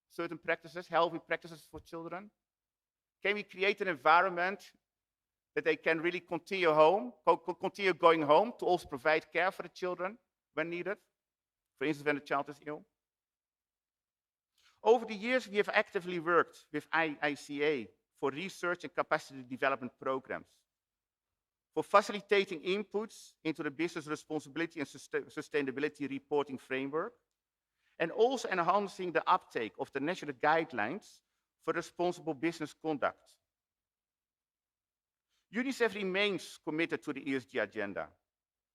certain practices, healthy practices for children? Can we create an environment that they can really continue going home to also provide care for the children when needed? For instance, when the child is ill. Over the years, we have actively worked with IICA for research and capacity development programs, for facilitating inputs into the business responsibility and sustainability reporting framework, and also enhancing the uptake of the national guidelines for responsible business conduct. UNICEF remains committed to the ESG agenda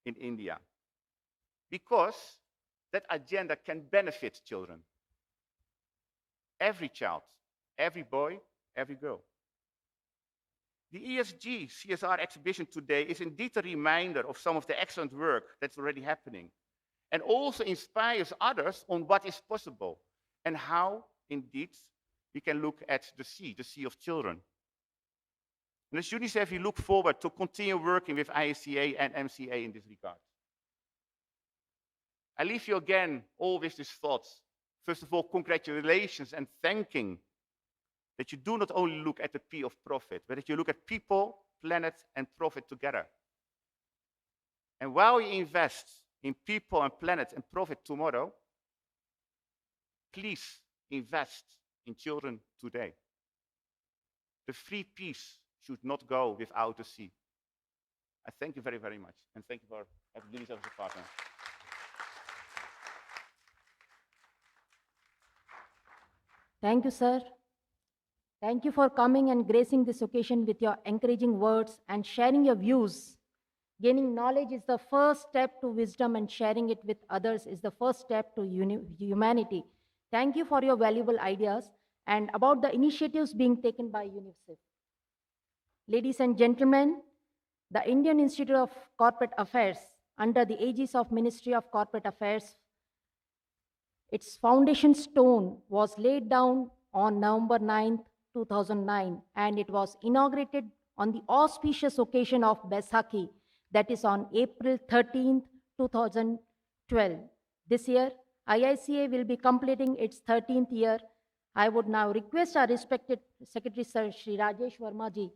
in India because that agenda can benefit children. Every child, every boy, every girl. The ESG CSR exhibition today is indeed a reminder of some of the excellent work that's already happening, and also inspires others on what is possible and how, indeed, we can look at the C of children. And as UNICEF, we look forward to continue working with IICA and MCA in this regard. I leave you again all with these thoughts. First of all, congratulations and thanking that you do not only look at the P of profit, but that you look at people, planet, and profit together. And while you invest in people and planet and profit tomorrow, please invest in children today. The 3 Ps should not go without the C. I thank you very, very much. And thank you for having UNICEF as a partner. Thank you, sir. Thank you for coming and gracing this occasion with your encouraging words and sharing your views. Gaining knowledge is the first step to wisdom, and sharing it with others is the first step to humanity. Thank you for your valuable ideas and about the initiatives being taken by UNICEF. Ladies and gentlemen, the Indian Institute of Corporate Affairs, under the aegis of Ministry of Corporate Affairs, its foundation stone was laid down on November 9th, 2009, and it was inaugurated on the auspicious occasion of Baisakhi, that is on April 13th, 2012. This year, IICA will be completing its 13th year. I would now request our respected Secretary Sir Shri Rajesh Verma ji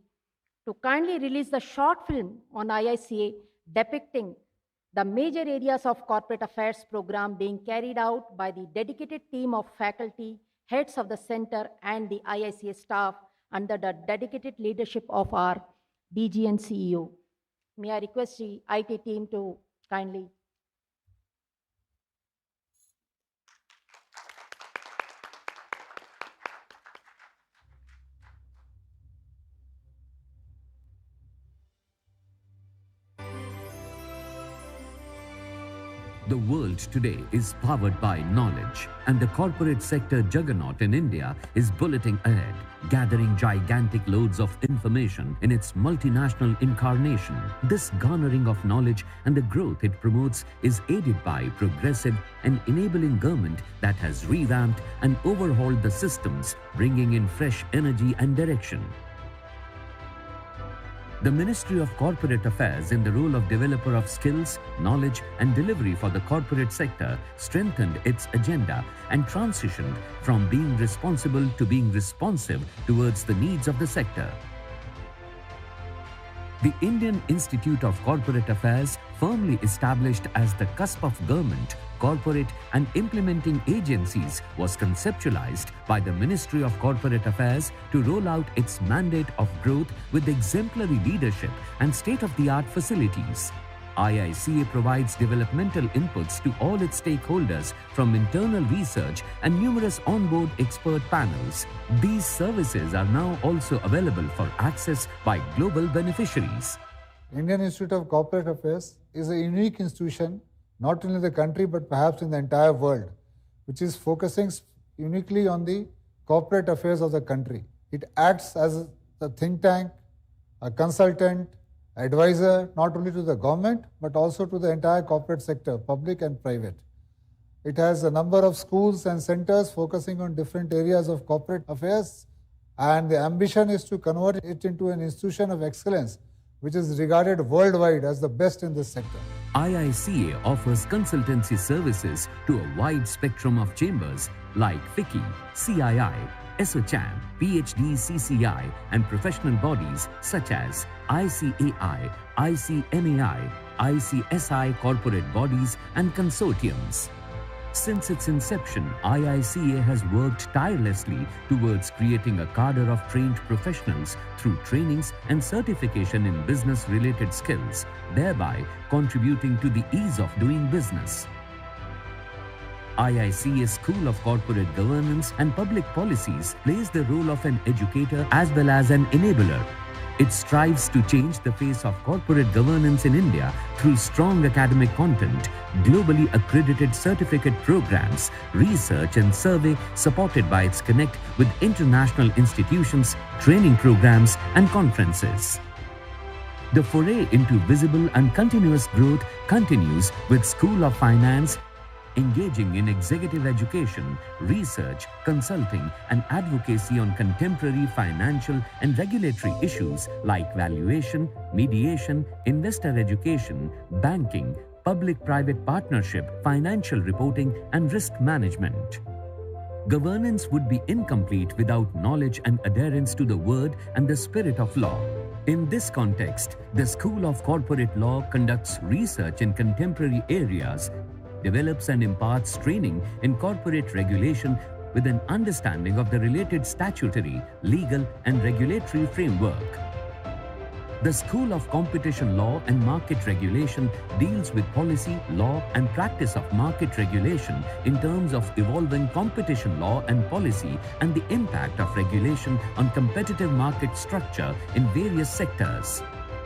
to kindly release the short film on IICA depicting the major areas of corporate affairs program being carried out by the dedicated team of faculty, heads of the center, and the IICA staff under the dedicated leadership of our DG and CEO. May I request the IT team to kindly. The world today is powered by knowledge, and the corporate sector juggernaut in India is bulleting ahead, gathering gigantic loads of information in its multinational incarnation. This garnering of knowledge and the growth it promotes is aided by progressive and enabling government that has revamped and overhauled the systems, bringing in fresh energy and direction. The Ministry of Corporate Affairs, in the role of developer of skills, knowledge and delivery for the corporate sector, strengthened its agenda and transitioned from being responsible to being responsive towards the needs of the sector. The Indian Institute of Corporate Affairs, firmly established as the cusp of government, corporate and implementing agencies, was conceptualized by the Ministry of Corporate Affairs to roll out its mandate of growth with exemplary leadership and state-of-the-art facilities. IICA provides developmental inputs to all its stakeholders, from internal research and numerous onboard expert panels. These services are now also available for access by global beneficiaries. Indian Institute of Corporate Affairs is a unique institution, not only in the country but perhaps in the entire world, which is focusing uniquely on the corporate affairs of the country. It acts as a think tank, a consultant, advisor, not only to the government but also to the entire corporate sector, public and private. It has a number of schools and centers focusing on different areas of corporate affairs, and the ambition is to convert it into an institution of excellence which is regarded worldwide as the best in this sector. IICA offers consultancy services to a wide spectrum of chambers like FICCI, CII, SOCHAM, PhD CCI and professional bodies such as ICAI, ICMAI, ICSI corporate bodies and consortiums. Since its inception, IICA has worked tirelessly towards creating a cadre of trained professionals through trainings and certification in business-related skills, thereby contributing to the ease of doing business. IICA's School of Corporate Governance and Public Policies plays the role of an educator as well as an enabler. It strives to change the face of corporate governance in India through strong academic content, globally accredited certificate programs, research and survey supported by its connect with international institutions, training programs and conferences. The foray into visible and continuous growth continues with School of Finance, engaging in executive education, research, consulting and advocacy on contemporary financial and regulatory issues like valuation, mediation, investor education, banking, public-private partnership, financial reporting and risk management. Governance would be incomplete without knowledge and adherence to the word and the spirit of law. In this context, the School of Corporate Law conducts research in contemporary areas, develops and imparts training in corporate regulation with an understanding of the related statutory, legal and regulatory framework. The School of Competition Law and Market Regulation deals with policy, law and practice of market regulation in terms of evolving competition law and policy and the impact of regulation on competitive market structure in various sectors.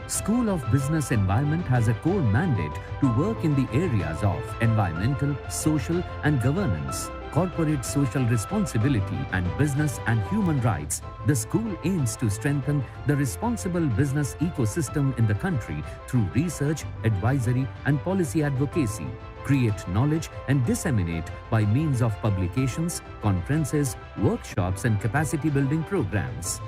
School of Business Environment has a core mandate to work in the areas of environmental, social and governance. corporate social responsibility, and business and human rights, the school aims to strengthen the responsible business ecosystem in the country through research, advisory, and policy advocacy, create knowledge and disseminate by means of publications, conferences, workshops, and capacity building programs.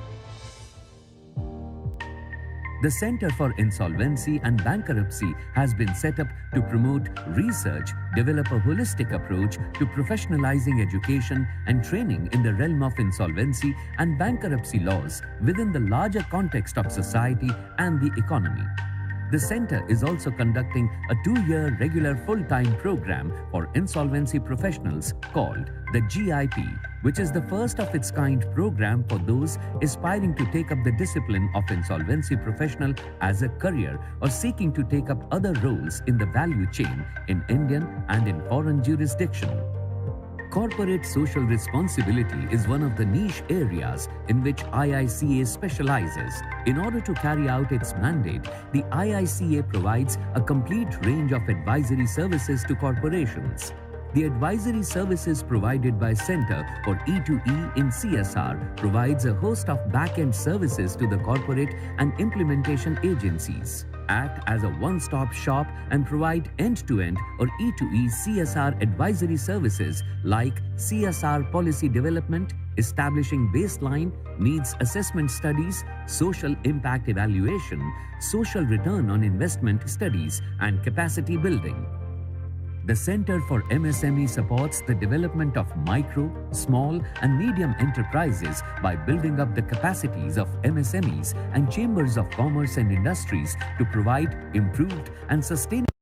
The Center for Insolvency and Bankruptcy has been set up to promote research, develop a holistic approach to professionalizing education and training in the realm of insolvency and bankruptcy laws within the larger context of society and the economy. The center is also conducting a 2-year regular full-time program for insolvency professionals called the GIP, which is the first of its kind program for those aspiring to take up the discipline of insolvency professional as a career or seeking to take up other roles in the value chain in Indian and in foreign jurisdiction. Corporate social responsibility is one of the niche areas in which IICA specializes. In order to carry out its mandate, the IICA provides a complete range of advisory services to corporations. The advisory services provided by Center for E2E in CSR provides a host of back-end services to the corporate and implementation agencies, act as a one-stop shop and provide end-to-end or E2E CSR advisory services like CSR policy development, establishing baseline, needs assessment studies, social impact evaluation, social return on investment studies, and capacity building. The Center for MSME supports the development of micro, small, and medium enterprises by building up the capacities of MSMEs and chambers of commerce and industries to provide improved and sustainable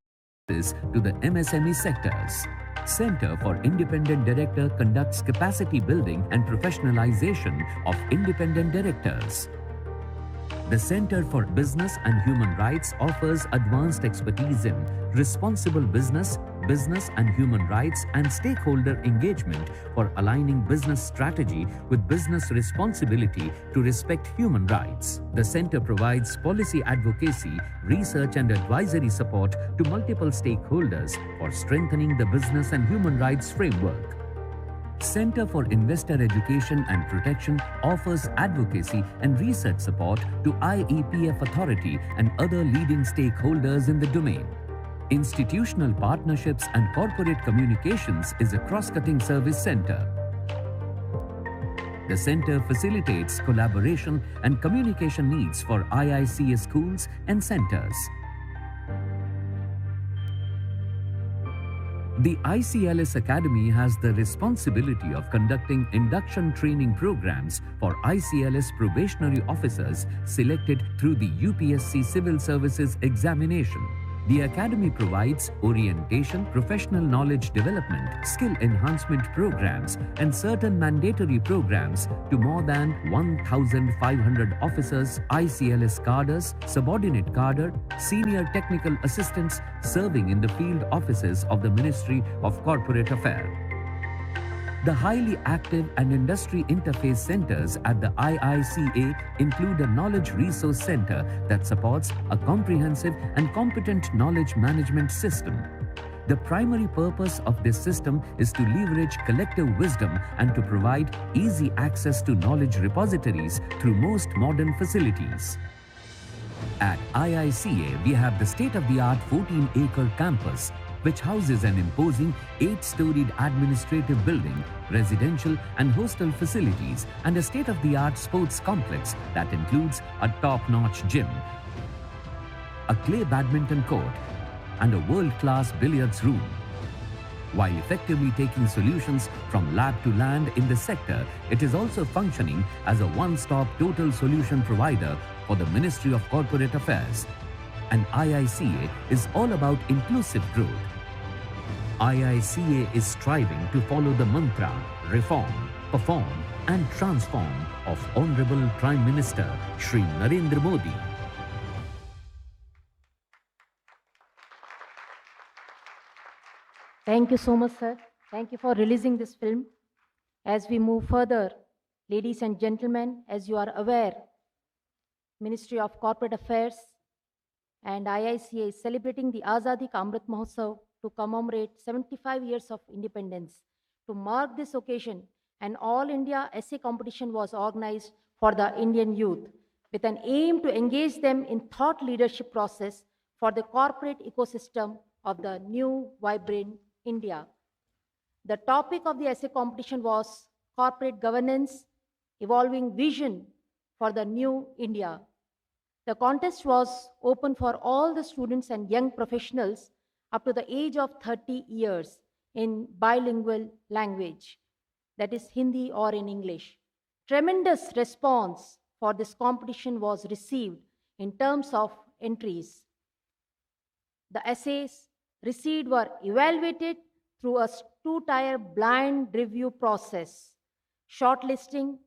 services to the MSME sectors. Center for Independent Director conducts capacity building and professionalization of independent directors. The Center for Business and Human Rights offers advanced expertise in responsible business, business and human rights, and stakeholder engagement for aligning business strategy with business responsibility to respect human rights. The center provides policy advocacy, research, and advisory support to multiple stakeholders for strengthening the business and human rights framework. Center for Investor Education and Protection offers advocacy and research support to IEPF Authority and other leading stakeholders in the domain. Institutional Partnerships and Corporate Communications is a cross-cutting service center. The center facilitates collaboration and communication needs for IICA schools and centers. The ICLS Academy has the responsibility of conducting induction training programs for ICLS probationary officers selected through the UPSC Civil Services examination. The Academy provides orientation, professional knowledge development, skill enhancement programs, and certain mandatory programs to more than 1,500 officers, ICLS cadres, subordinate cadre, senior technical assistants serving in the field offices of the Ministry of Corporate Affairs. The highly active and industry interface centers at the IICA include a knowledge resource center that supports a comprehensive and competent knowledge management system. The primary purpose of this system is to leverage collective wisdom and to provide easy access to knowledge repositories through most modern facilities. At IICA, we have the state-of-the-art 14-acre campus, which houses an imposing 8-storied administrative building, residential and hostel facilities, and a state-of-the-art sports complex that includes a top-notch gym, a clay badminton court, and a world-class billiards room. While effectively taking solutions from lab to land in the sector, it is also functioning as a one-stop total solution provider for the Ministry of Corporate Affairs. And IICA is all about inclusive growth. IICA is striving to follow the mantra, reform, perform, and transform of Honorable Prime Minister Shri Narendra Modi. Thank you so much, sir. Thank you for releasing this film. As we move further, ladies and gentlemen, as you are aware, Ministry of Corporate Affairs and IICA is celebrating the Azadi Ka Amrit Mahotsav to commemorate 75 years of independence. To mark this occasion, an All India essay competition was organized for the Indian youth with an aim to engage them in thought leadership process for the corporate ecosystem of the new vibrant India. The topic of the essay competition was corporate governance, evolving vision for the new India. The contest was open for all the students and young professionals up to the age of 30 years in bilingual language, that is Hindi or in English. Tremendous response for this competition was received in terms of entries. The essays received were evaluated through a two-tier blind review process. Shortlisting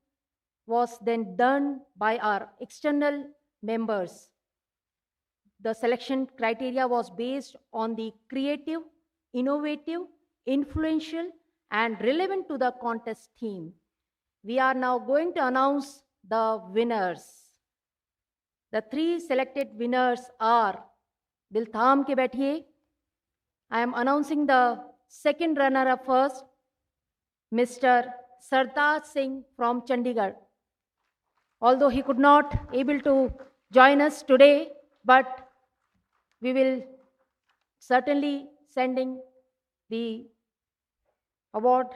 was then done by our external members. The selection criteria was based on the creative, innovative, influential, and relevant to the contest theme. We are now going to announce the winners. The three selected winners are, Dil Tham ke baithiye. I am announcing the second runner-up first, Mr. Sartaj Singh from Chandigarh. Although he could not able to join us today, but we will certainly sending the award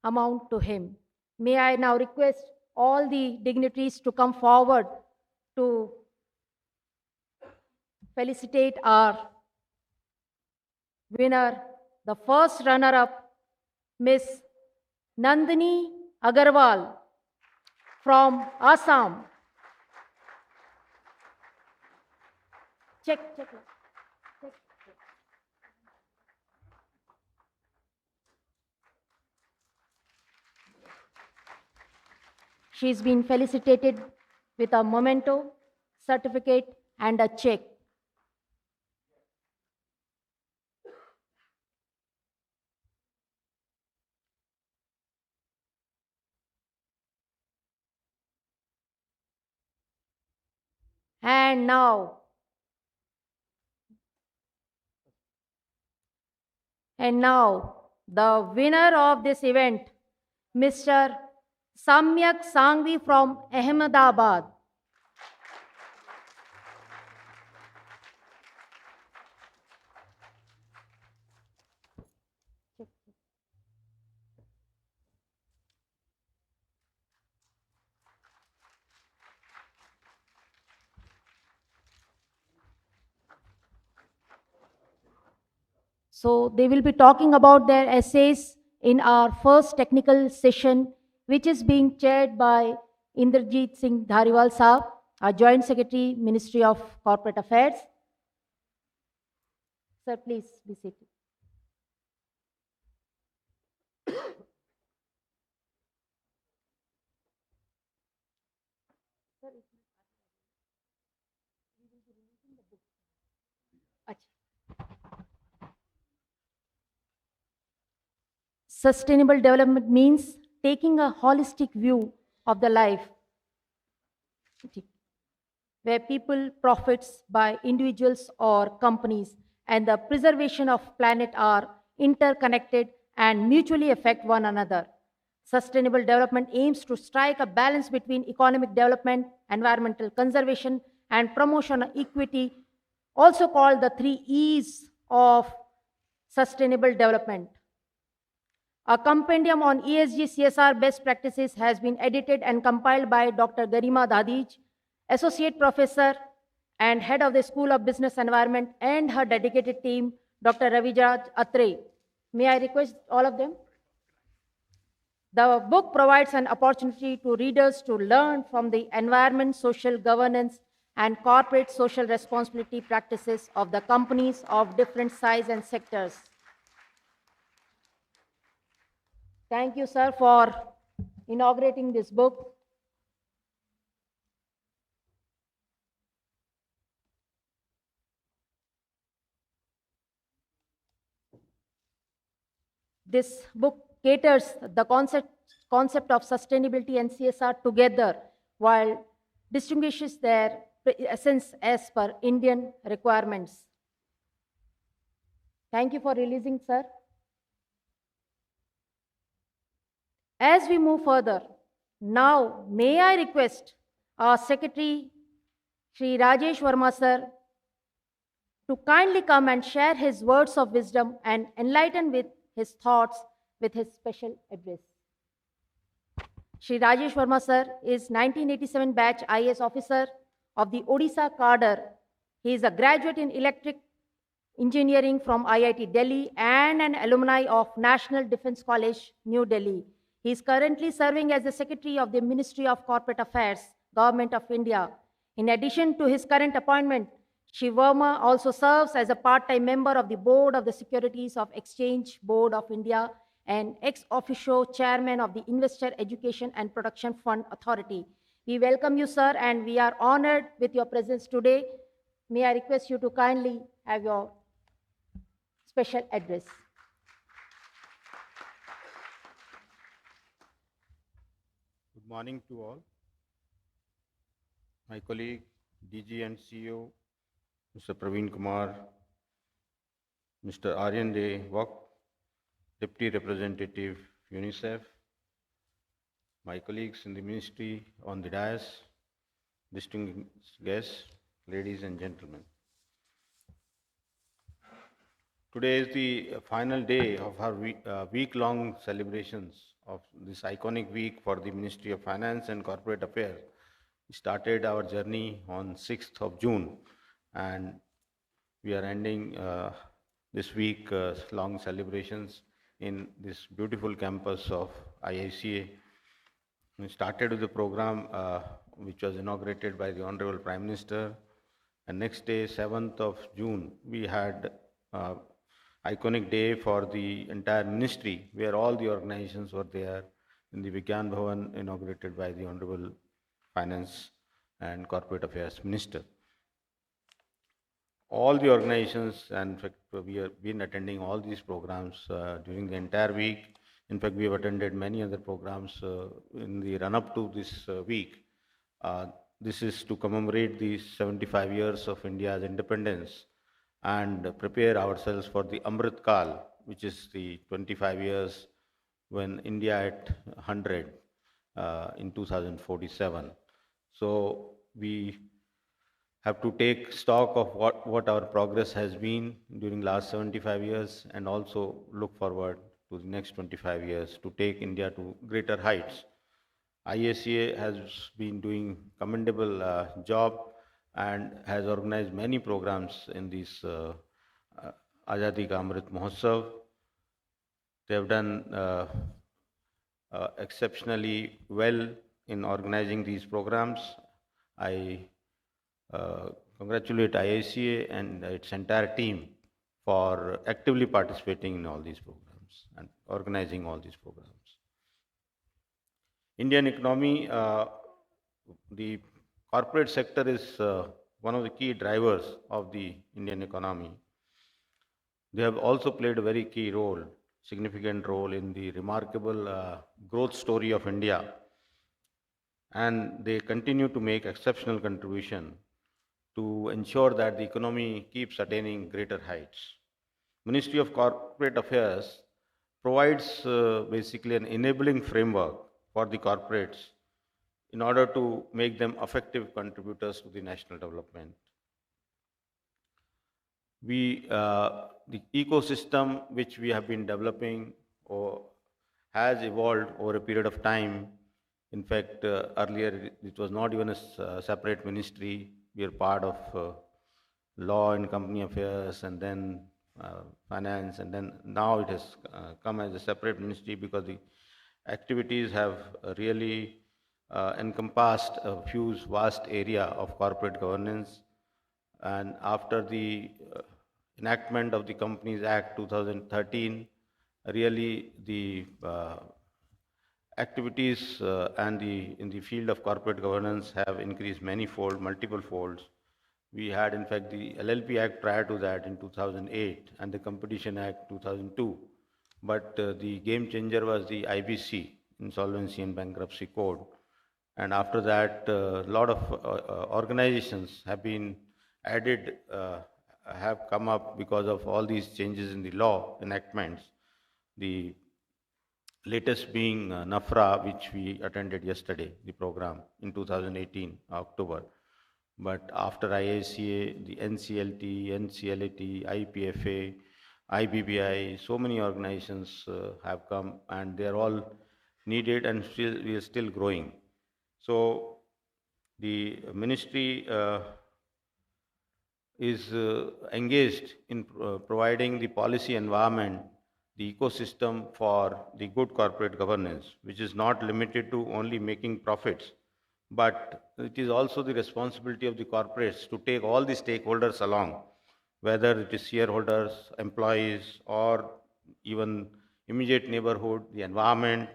amount to him. May I now request all the dignitaries to come forward to felicitate our winner, the first runner-up, Miss Nandini Agarwal from Assam. Check. She's been felicitated with a memento, certificate, and a check. And now, the winner of this event, Mr. Samyak Sangvi from Ahmedabad. So they will be talking about their essays in our first technical session, which is being chaired by Inderjeet Singh Dhariwal Saab, our Joint Secretary, Ministry of Corporate Affairs. Sir, please be seated. Sustainable development means taking a holistic view of the life where people profits by individuals or companies and the preservation of planet are interconnected and mutually affect one another. Sustainable development aims to strike a balance between economic development, environmental conservation, and promotion of equity, also called the 3 E's of sustainable development. A compendium on ESG CSR best practices has been edited and compiled by Dr. Garima Dadij, Associate Professor and Head of the School of Business Environment, and her dedicated team, Dr. Ravijraj Atre. May I request all of them? The book provides an opportunity to readers to learn from the environment, social governance, and corporate social responsibility practices of the companies of different size and sectors. Thank you, sir, for inaugurating this book. This book caters the concept of sustainability and CSR together while distinguishes their essence as per Indian requirements. Thank you for releasing, sir. As we move further, now may I request our Secretary, Sri Rajesh Verma sir, to kindly come and share his words of wisdom and enlighten with his thoughts with his special address. Sri Rajesh Verma sir is 1987 batch IAS officer of the Odisha cadre. He is a graduate in electric engineering from IIT Delhi and an alumni of National Defence College, New Delhi. He is currently serving as the Secretary of the Ministry of Corporate Affairs, Government of India. In addition to his current appointment, Shri Verma also serves as a part-time member of the Board of the Securities of Exchange Board of India and ex officio chairman of the Investor Education and Production Fund Authority. We welcome you, sir, and we are honored with your presence today. May I request you to kindly have your special address. Good morning to all. My colleague, DG and CEO, Mr. Praveen Kumar, Mr. Aryan De Wak, Deputy Representative, UNICEF, my colleagues in the ministry on the dais, distinguished guests, ladies and gentlemen. Today is the final day of our week-long celebrations of this iconic week for the Ministry of Finance and Corporate Affairs. We started our journey on 6th of June, and we are ending this week long celebrations in this beautiful campus of IICA. We started with the program which was inaugurated by the Honorable Prime Minister, and next day, 7th of June, we had iconic day for the entire ministry, where all the organizations were there in the Vigyan Bhavan, inaugurated by the Honorable Finance and Corporate Affairs Minister. All the organizations, and in fact, we have been attending all these programs during the entire week. In fact, we have attended many other programs in the run-up to this week. This is to commemorate the 75 years of India's independence and prepare ourselves for the Amrit Kal, which is the 25 years when India at 100 in 2047. So we have to take stock of what our progress has been during last 75 years and also look forward to the next 25 years to take India to greater heights. IICA has been doing commendable job and has organized many programs in this Azadi Ka Amrit Mahotsav. They have done exceptionally well in organizing these programs. I congratulate IICA and its entire team for actively participating in all these programs and organizing all these programs. Indian economy, the corporate sector is one of the key drivers of the Indian economy. They have also played a very key role, significant role in the remarkable growth story of India. And they continue to make exceptional contribution to ensure that the economy keeps attaining greater heights. Ministry of Corporate Affairs provides basically an enabling framework for the corporates in order to make them effective contributors to the national development. The ecosystem which we have been developing has evolved over a period of time. In fact, earlier it was not even a separate ministry. We are part of law and company affairs, and then finance, and then now it has come as a separate ministry because the activities have really encompassed a huge vast area of corporate governance. And after the enactment of the Companies Act 2013, really the activities and in the field of corporate governance have increased many-fold, multiple folds. We had, in fact, the LLP Act prior to that in 2008 and the Competition Act 2002. But the game changer was the IBC, Insolvency and Bankruptcy Code. And after that, a lot of organizations have been added, have come up because of all these changes in the law enactments. The latest being NAFRA, which we attended yesterday, the program in 2018, October. But after IICA, the NCLT, NCLAT, IPFA, IBBI, so many organizations have come, and they are all needed, and still, we are still growing. So the ministry is engaged in providing the policy environment, the ecosystem for the good corporate governance, which is not limited to only making profits, but it is also the responsibility of the corporates to take all the stakeholders along, whether it is shareholders, employees, or even immediate neighborhood, the environment,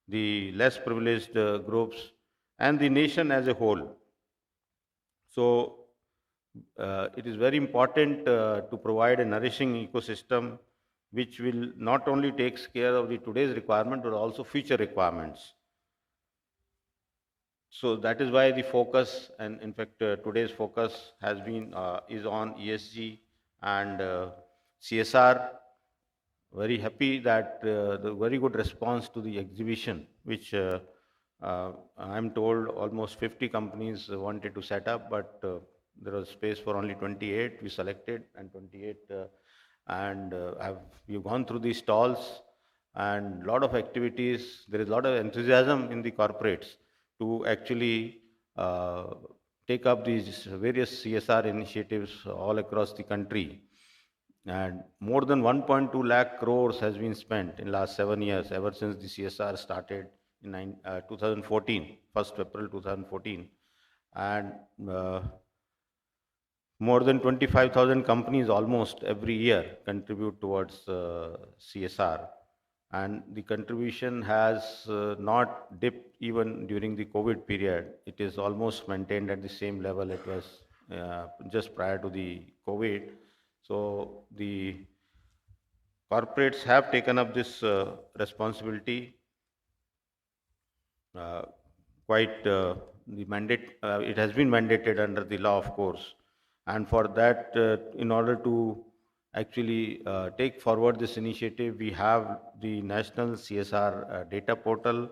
the less privileged groups, and the nation as a whole. So it is very important to provide a nourishing ecosystem which will not only takes care of the today's requirement but also future requirements. So that is why the focus, and in fact today's focus has been is on ESG and CSR. Very happy that the very good response to the exhibition, which I'm told almost 50 companies wanted to set up, but there was space for only 28. We selected and 28, and we've gone through these stalls and lot of activities. There is a lot of enthusiasm in the corporates to actually take up these various CSR initiatives all across the country. And more than 1.2 lakh crores has been spent in last 7 years, ever since the CSR started in 2014, 1st April 2014. And more than 25,000 companies almost every year contribute towards CSR. And the contribution has not dipped even during the COVID period. It is almost maintained at the same level it was just prior to the COVID. So the corporates have taken up this responsibility uh, quite the mandate. It has been mandated under the law, of course, and for that, in order to actually take forward this initiative, we have the National CSR Data Portal.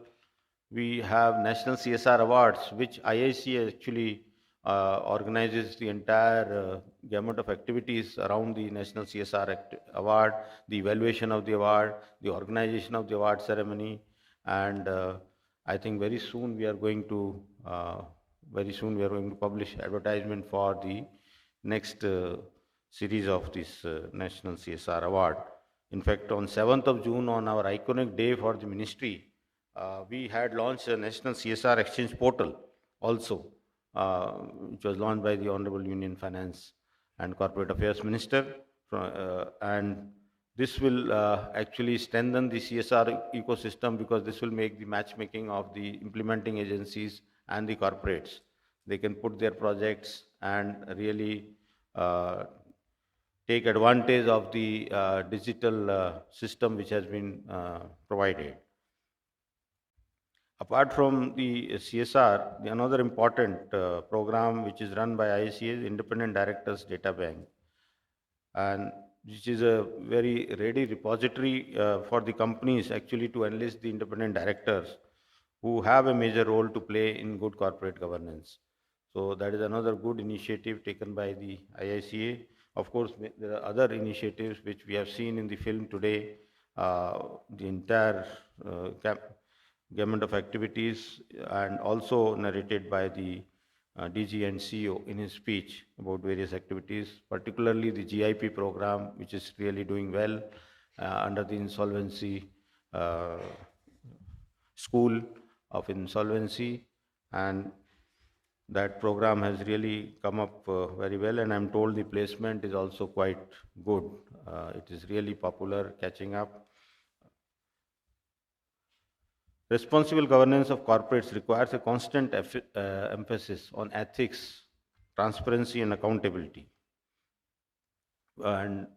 We have National CSR Awards, which IICA actually organizes the entire gamut of activities around the National CSR Award, the evaluation of the award, the organization of the award ceremony, and I think very soon we are going to publish advertisement for the next series of this National CSR Award. In fact, on 7th of June, on our iconic day for the ministry, we had launched a National CSR Exchange portal also, which was launched by the Honorable Union Finance and Corporate Affairs Minister. And this will actually strengthen the CSR ecosystem, because this will make the matchmaking of the implementing agencies and the corporates. They can put their projects and really uh, take advantage of the digital system which has been provided. Apart from the CSR, another important program which is run by IICA is Independent Directors Data Bank, and which is a very ready repository for the companies actually to enlist the independent directors who have a major role to play in good corporate governance. So that is another good initiative taken by the IICA. Of course, there are other initiatives which we have seen in the film today. The entire gamut of activities, and also narrated by the DG and CEO in his speech about various activities, particularly the GIP program, which is really doing well under the insolvency school of insolvency, and that program has really come up very well, and I'm told the placement is also quite good. It is really popular, catching up. Responsible governance of corporates requires a constant emphasis on ethics, transparency, and accountability. And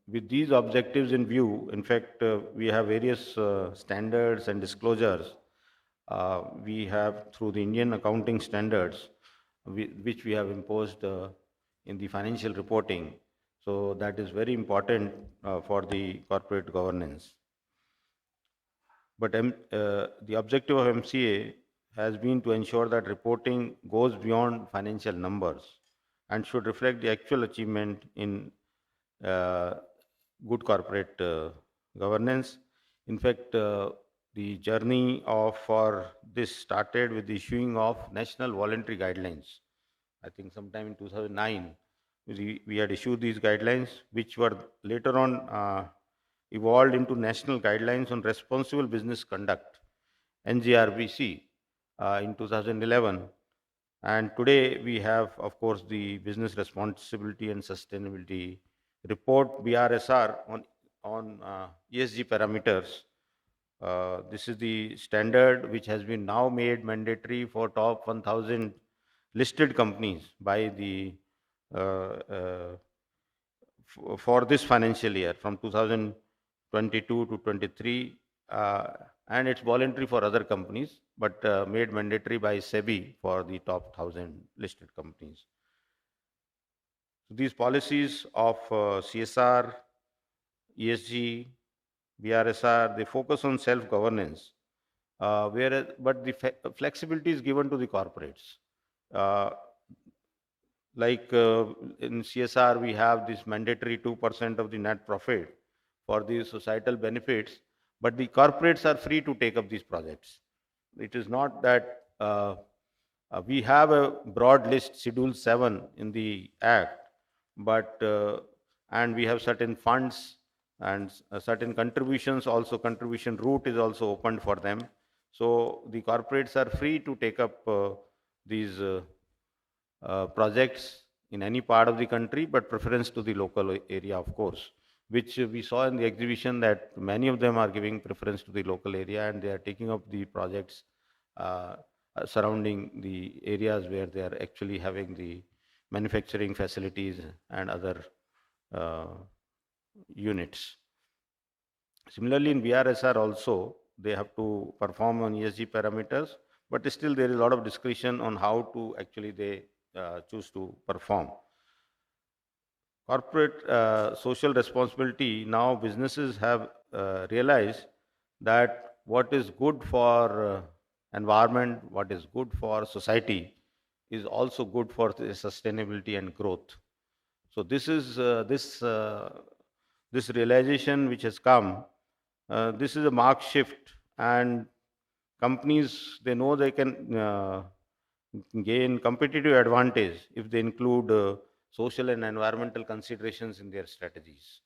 with these objectives in view, in fact, we have various standards and disclosures. We have, through the Indian accounting standards, which we have imposed in the financial reporting. So that is very important for the corporate governance. But the objective of MCA has been to ensure that reporting goes beyond financial numbers and should reflect the actual achievement in uh, good corporate governance. In fact, the journey of for this started with the issuing of national voluntary guidelines. I think sometime in 2009, we had issued these guidelines, which were later on evolved into national guidelines on responsible business conduct, NGRBC, in 2011. And today we have, of course, the business responsibility and sustainability report BRSR on ESG parameters. This is the standard which has been now made mandatory for top 1,000 listed companies by the for this financial year from 2022 to 23, and it's voluntary for other companies, but made mandatory by SEBI for the top 1,000 listed companies. So these policies of CSR, ESG, BRSR, they focus on self-governance, whereas but the flexibility is given to the corporates. Uh, like in CSR, we have this mandatory 2% of the net profit for the societal benefits, but the corporates are free to take up these projects. It is not that we have a broad list, Schedule 7 in the Act, but and we have certain funds and certain contributions also, contribution route is also opened for them. So the corporates are free to take up these projects in any part of the country, but preference to the local area, of course, which we saw in the exhibition that many of them are giving preference to the local area and they are taking up the projects surrounding the areas where they are actually having the manufacturing facilities and other uh, units. Similarly, in BRSR also, they have to perform on ESG parameters, but still there is a lot of discussion on how to actually they choose to perform. Corporate social responsibility, now businesses have realized that what is good for environment, what is good for society, is also good for the sustainability and growth. So this realization which has come, this is a marked shift, and companies, they know they can gain competitive advantage if they include social and environmental considerations in their strategies.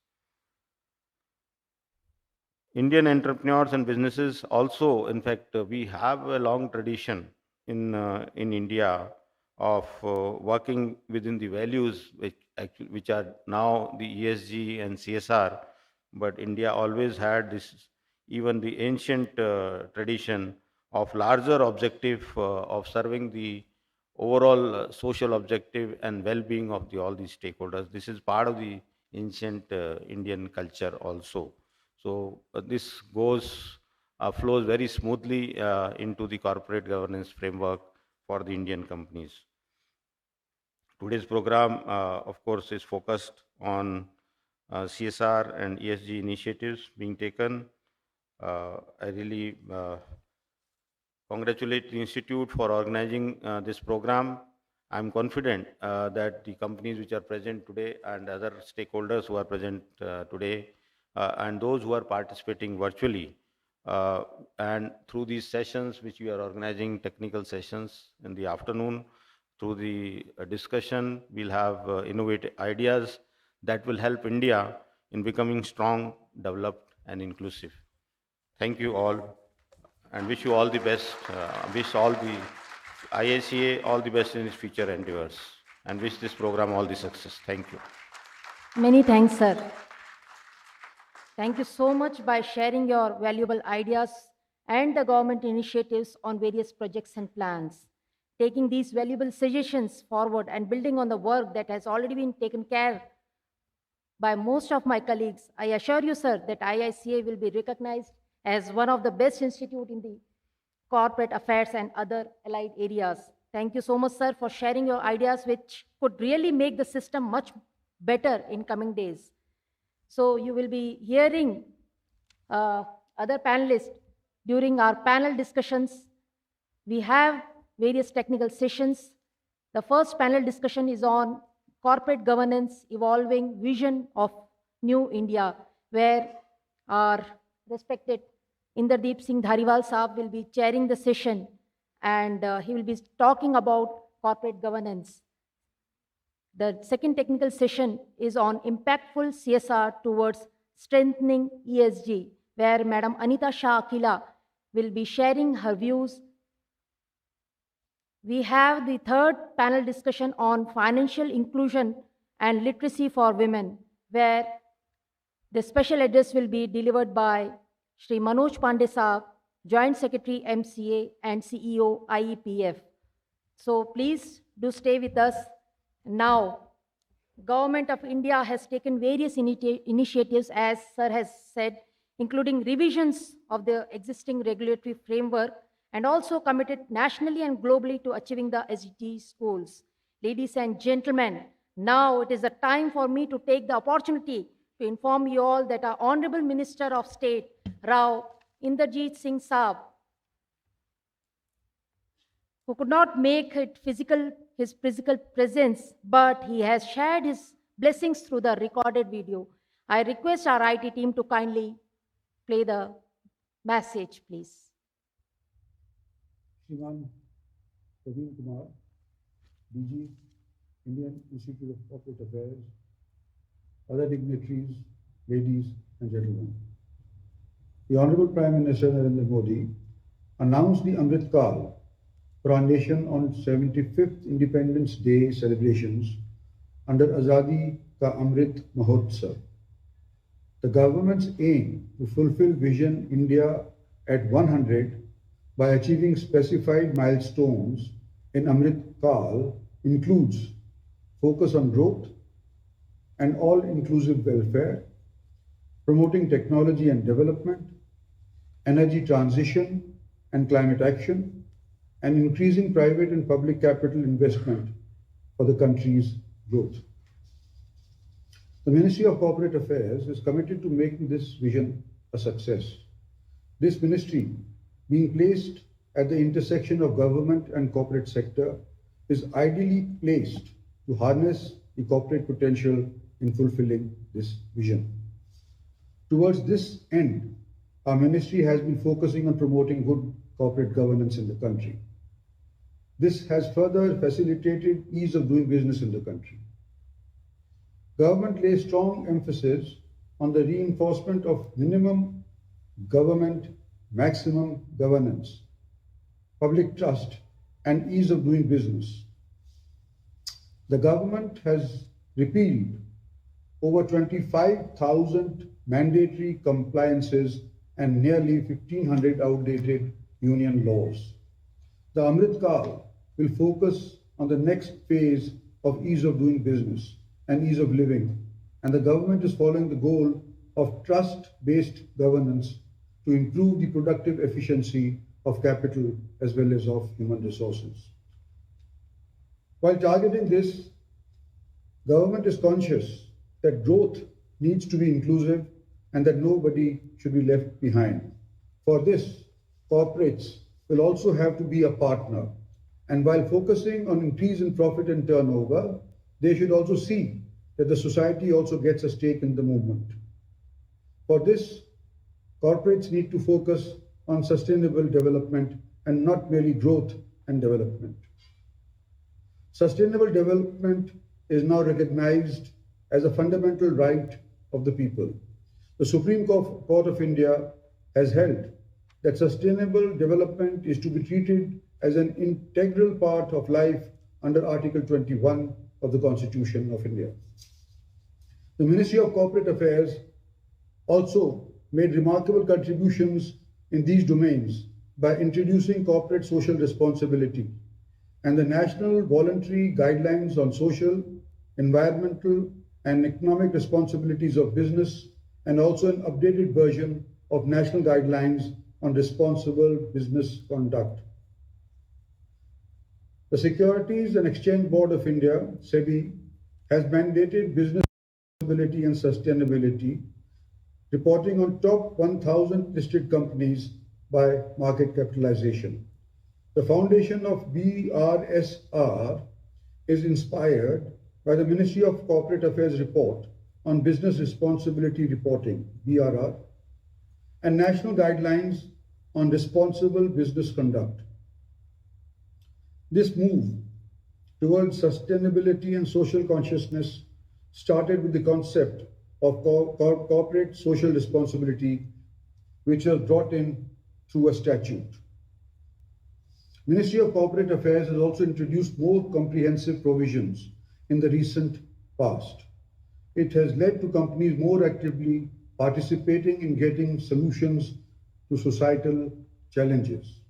Indian entrepreneurs and businesses also, in fact, we have a long tradition in India of working within the values which are now the ESG and CSR. But India always had this, even the ancient tradition of larger objective of serving the overall social objective and well-being of all these stakeholders. This is part of the ancient Indian culture also. So this flows very smoothly into the corporate governance framework for the Indian companies. Today's program, of course, is focused on CSR and ESG initiatives being taken. I really congratulate the Institute for organizing this program. I'm confident that the companies which are present today and other stakeholders who are present today and those who are participating virtually and through these sessions which we are organizing, technical sessions in the afternoon, through the discussion, we'll have innovative ideas that will help India in becoming strong, developed, and inclusive. Thank you all and wish you all the best. Wish all the IICA all the best in its future endeavors and wish this program all the success. Thank you. Many thanks, sir. Thank you so much by sharing your valuable ideas and the government initiatives on various projects and plans. Taking these valuable suggestions forward and building on the work that has already been taken care by most of my colleagues, I assure you, sir, that IICA will be recognized as one of the best institutes in the corporate affairs and other allied areas. Thank you so much, sir, for sharing your ideas, which could really make the system much better in coming days. So you will be hearing other panelists During our panel discussions, we have various technical sessions. The first panel discussion is on corporate governance, evolving vision of new India, where our respected Inderdeep Singh Dhariwal Saab will be chairing the session, and he will be talking about corporate governance. The second technical session is on impactful CSR towards strengthening ESG, where Madam Anita Shah Akila will be sharing her views. We have the third panel discussion on financial inclusion and literacy for women, where the special address will be delivered by Shri Manoj Pandey Saab, Joint Secretary MCA and CEO IEPF. So please do stay with us. Now, Government of India has taken various initiatives, as Sir has said, including revisions of the existing regulatory framework, and also committed nationally and globally to achieving the SDG goals. Ladies and gentlemen, now it is the time for me to take the opportunity to inform you all that our Honorable Minister of State, Rao Inderjeet Singh Saab, who could not make it his physical presence, but he has shared his blessings through the recorded video. I request our IT team to kindly play the message, please. Shriman Praveen Kumar, DG, Indian Institute of Corporate Affairs, other dignitaries, ladies and gentlemen. The Honorable Prime Minister Narendra Modi announced the Amrit Kal for our nation on its 75th Independence Day celebrations under Azadi Ka Amrit Mahotsav. The government's aim to fulfill Vision India at 100 by achieving specified milestones in Amrit Kal includes focus on growth and all-inclusive welfare, promoting technology and development, energy transition and climate action, and increasing private and public capital investment for the country's growth. The Ministry of Corporate Affairs is committed to making this vision a success. This ministry, being placed at the intersection of government and corporate sector, is ideally placed to harness the corporate potential in fulfilling this vision. Towards this end, our ministry has been focusing on promoting good corporate governance in the country. This has further facilitated ease of doing business in the country. Government lays strong emphasis on the reinforcement of minimum government, maximum governance, public trust, and ease of doing business. The government has repealed over 25,000 mandatory compliances and nearly 1,500 outdated union laws. The Amrit Kal will focus on the next phase of ease of doing business and ease of living, and the government is following the goal of trust-based governance to improve the productive efficiency of capital as well as of human resources. While targeting this, government is conscious that growth needs to be inclusive and that nobody should be left behind. For this, corporates will also have to be a partner. And while focusing on increase in profit and turnover, they should also see that the society also gets a stake in the movement. For this, corporates need to focus on sustainable development and not merely growth and development. Sustainable development is now recognized as a fundamental right of the people. The Supreme Court of India has held that sustainable development is to be treated as an integral part of life under Article 21 of the Constitution of India. The Ministry of Corporate Affairs also made remarkable contributions in these domains by introducing corporate social responsibility and the National Voluntary Guidelines on Social, Environmental, and Economic Responsibilities of Business, and also an updated version of National Guidelines on Responsible Business Conduct. The Securities and Exchange Board of India, SEBI, has mandated business responsibility and sustainability, reporting on top 1,000 listed companies by market capitalization. The foundation of BRSR is inspired by the Ministry of Corporate Affairs report on business responsibility reporting, BRR, and national guidelines on responsible business conduct. This move towards sustainability and social consciousness started with the concept of corporate social responsibility, which was brought in through a statute. Ministry of Corporate Affairs has also introduced more comprehensive provisions in the recent past. It has led to companies more actively participating in getting solutions to societal challenges.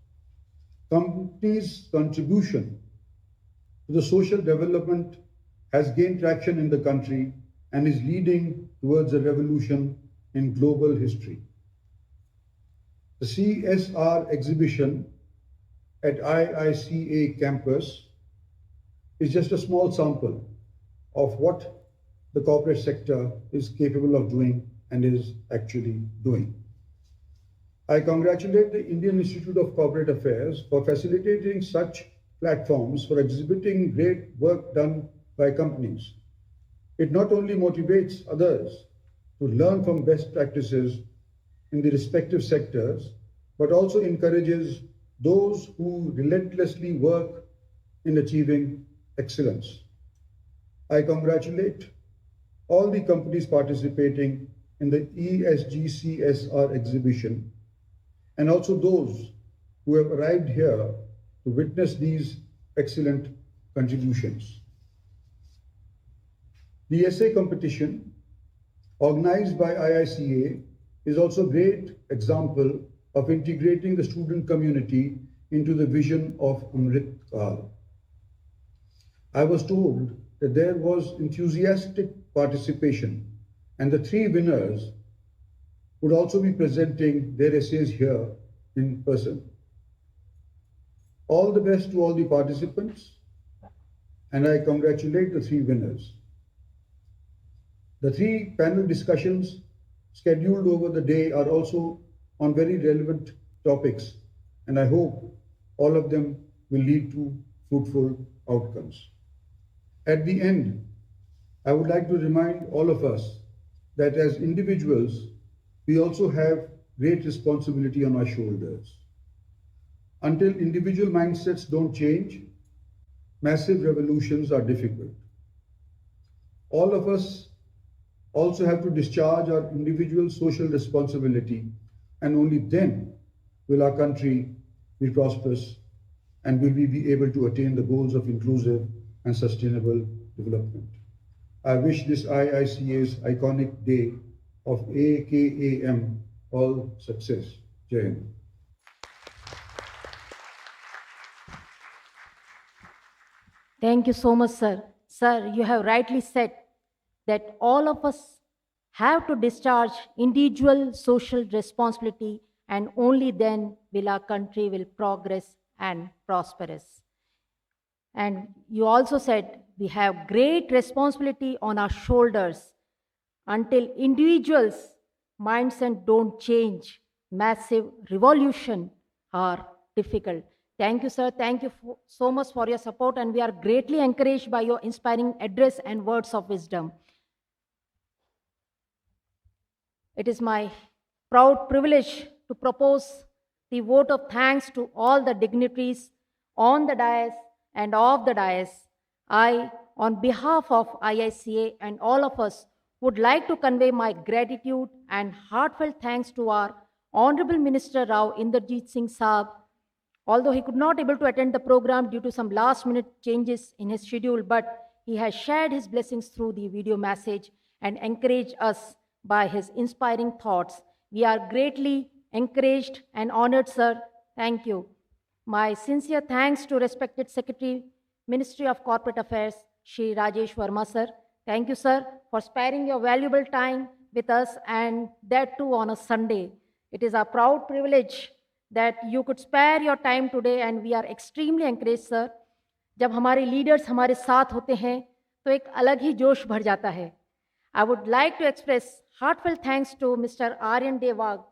Companies' contribution to the social development has gained traction in the country and is leading towards a revolution in global history. The CSR exhibition at IICA campus is just a small sample of what the corporate sector is capable of doing and is actually doing. I congratulate the Indian Institute of Corporate Affairs for facilitating such platforms for exhibiting great work done by companies. It not only motivates others to learn from best practices in the respective sectors, but also encourages those who relentlessly work in achieving excellence. I congratulate all the companies participating in the ESG CSR exhibition and also those who have arrived here to witness these excellent contributions. The essay competition organized by IICA is also a great example of integrating the student community into the vision of Amrit Kaal. I was told that there was enthusiastic participation and the three winners would also be presenting their essays here in person. All the best to all the participants, and I congratulate the three winners. The three panel discussions scheduled over the day are also on very relevant topics, and I hope all of them will lead to fruitful outcomes. At the end, I would like to remind all of us that as individuals, we also have great responsibility on our shoulders. Until individual mindsets don't change, massive revolutions are difficult. All of us also have to discharge our individual social responsibility, and only then will our country be prosperous and will we be able to attain the goals of inclusive and sustainable development. I wish this IICA's iconic day of AKAM all success. Jai Hind. Thank you so much, sir. Sir, you have rightly said that all of us have to discharge individual social responsibility, and only then will our country will progress and prosperous. And you also said we have great responsibility on our shoulders. Until individuals' mindset don't change, massive revolution are difficult. Thank you, sir. Thank you so much for your support, and we are greatly encouraged by your inspiring address and words of wisdom. It is my proud privilege to propose the vote of thanks to all the dignitaries on the dais and off the dais. I, on behalf of IICA and all of us, would like to convey my gratitude and heartfelt thanks to our Honorable Minister Rao Inderjeet Singh Saab. Although he could not able to attend the program due to some last minute changes in his schedule, but he has shared his blessings through the video message and encouraged us by his inspiring thoughts. We are greatly encouraged and honored, sir. Thank you. My sincere thanks to respected Secretary, Ministry of Corporate Affairs, Shri Rajesh Verma, sir. Thank you, sir, for sparing your valuable time with us, and that too on a Sunday. It is a proud privilege that you could spare your time today, and we are extremely encouraged, sir. जब हमारे leaders हमारे साथ होते हैं तो एक अलग ही जोश भर जाता है. I would like to express heartfelt thanks to Mr. Aryan Devag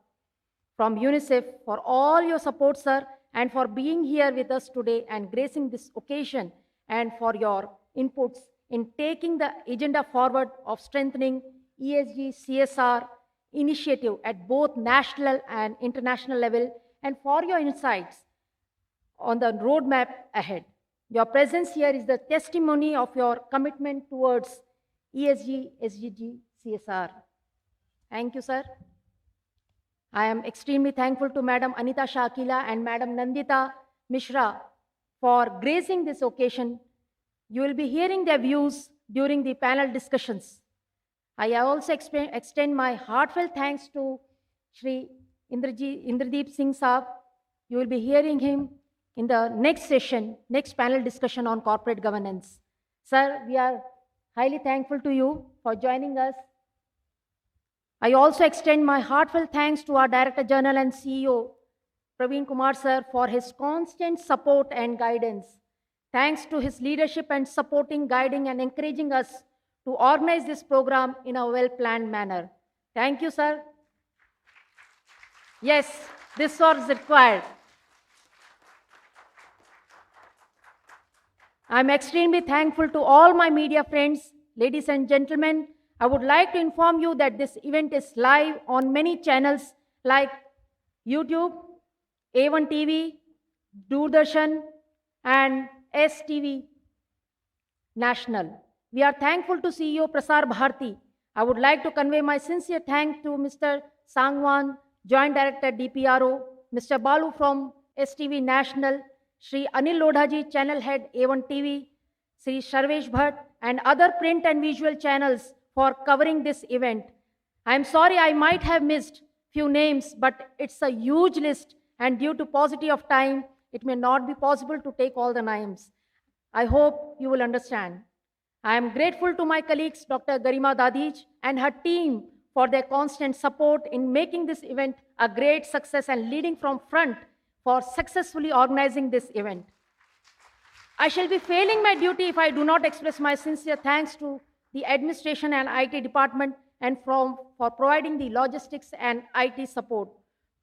from UNICEF for all your support, sir, and for being here with us today and gracing this occasion, and for your inputs in taking the agenda forward of strengthening ESG CSR initiative at both national and international level, and for your insights on the roadmap ahead. Your presence here is the testimony of your commitment towards ESG, SDG, CSR. Thank you, sir. I am extremely thankful to Madam Anita Shakila and Madam Nandita Mishra for gracing this occasion. You will be hearing their views during the panel discussions. I also extend my heartfelt thanks to Shri Indradeep Singh Saab. You will be hearing him in the next session, next panel discussion on corporate governance. Sir, we are highly thankful to you for joining us. I also extend my heartfelt thanks to our Director General and CEO, Praveen Kumar sir, for his constant support and guidance. Thanks to his leadership and supporting, guiding, and encouraging us to organize this program in a well-planned manner. Thank you, sir. Yes, this was required. I'm extremely thankful to all my media friends. Ladies and gentlemen, I would like to inform you that this event is live on many channels like YouTube, A1 TV, Doordarshan, and STV National. We are thankful to CEO Prasar Bharati. I would like to convey my sincere thanks to Mr. Sangwan, Joint Director DPRO, Mr. Balu from STV National, Sri Anil Lodhaji, Channel Head A1 TV, Sri Sharvesh Bhatt, and other print and visual channels for covering this event. I'm sorry I might have missed few names, but it's a huge list, and due to paucity of time, it may not be possible to take all the names. I hope you will understand. I am grateful to my colleagues, Dr. Garima Dadij and her team, for their constant support in making this event a great success and leading from front for successfully organizing this event. I shall be failing my duty if I do not express my sincere thanks to the administration and IT department and for providing the logistics and IT support.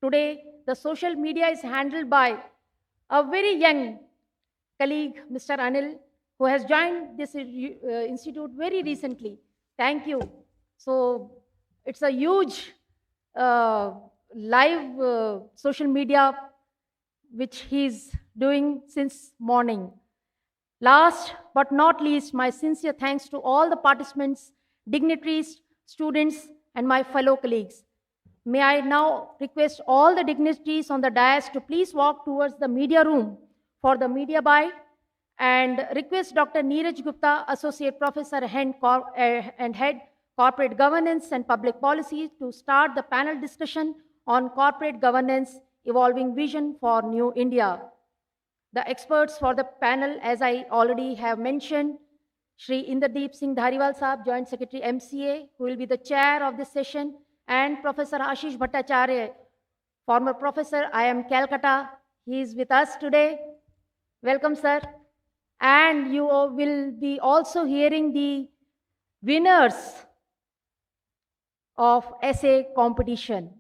Today, the social media is handled by a very young colleague, Mr. Anil, who has joined this institute very recently. Thank you. So it's a huge live social media which he's doing since morning. Last but not least, my sincere thanks to all the participants, dignitaries, students, and my fellow colleagues. May I now request all the dignitaries on the dais to please walk towards the media room for the media bite, and request Dr. Neeraj Gupta, Associate Professor and Head Corporate Governance and Public Policy, to start the panel discussion on corporate governance, evolving vision for New India. The experts for the panel, as I already have mentioned, Shri Inderdeep Singh Dhariwal Saab, Joint Secretary MCA, who will be the chair of this session, and Professor Ashish Bhattacharya, former professor, IIM Calcutta. He is with us today. Welcome, sir. And you will be also hearing the winners of essay competition.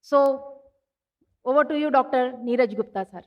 So, over to you, Dr. Neeraj Gupta, sir.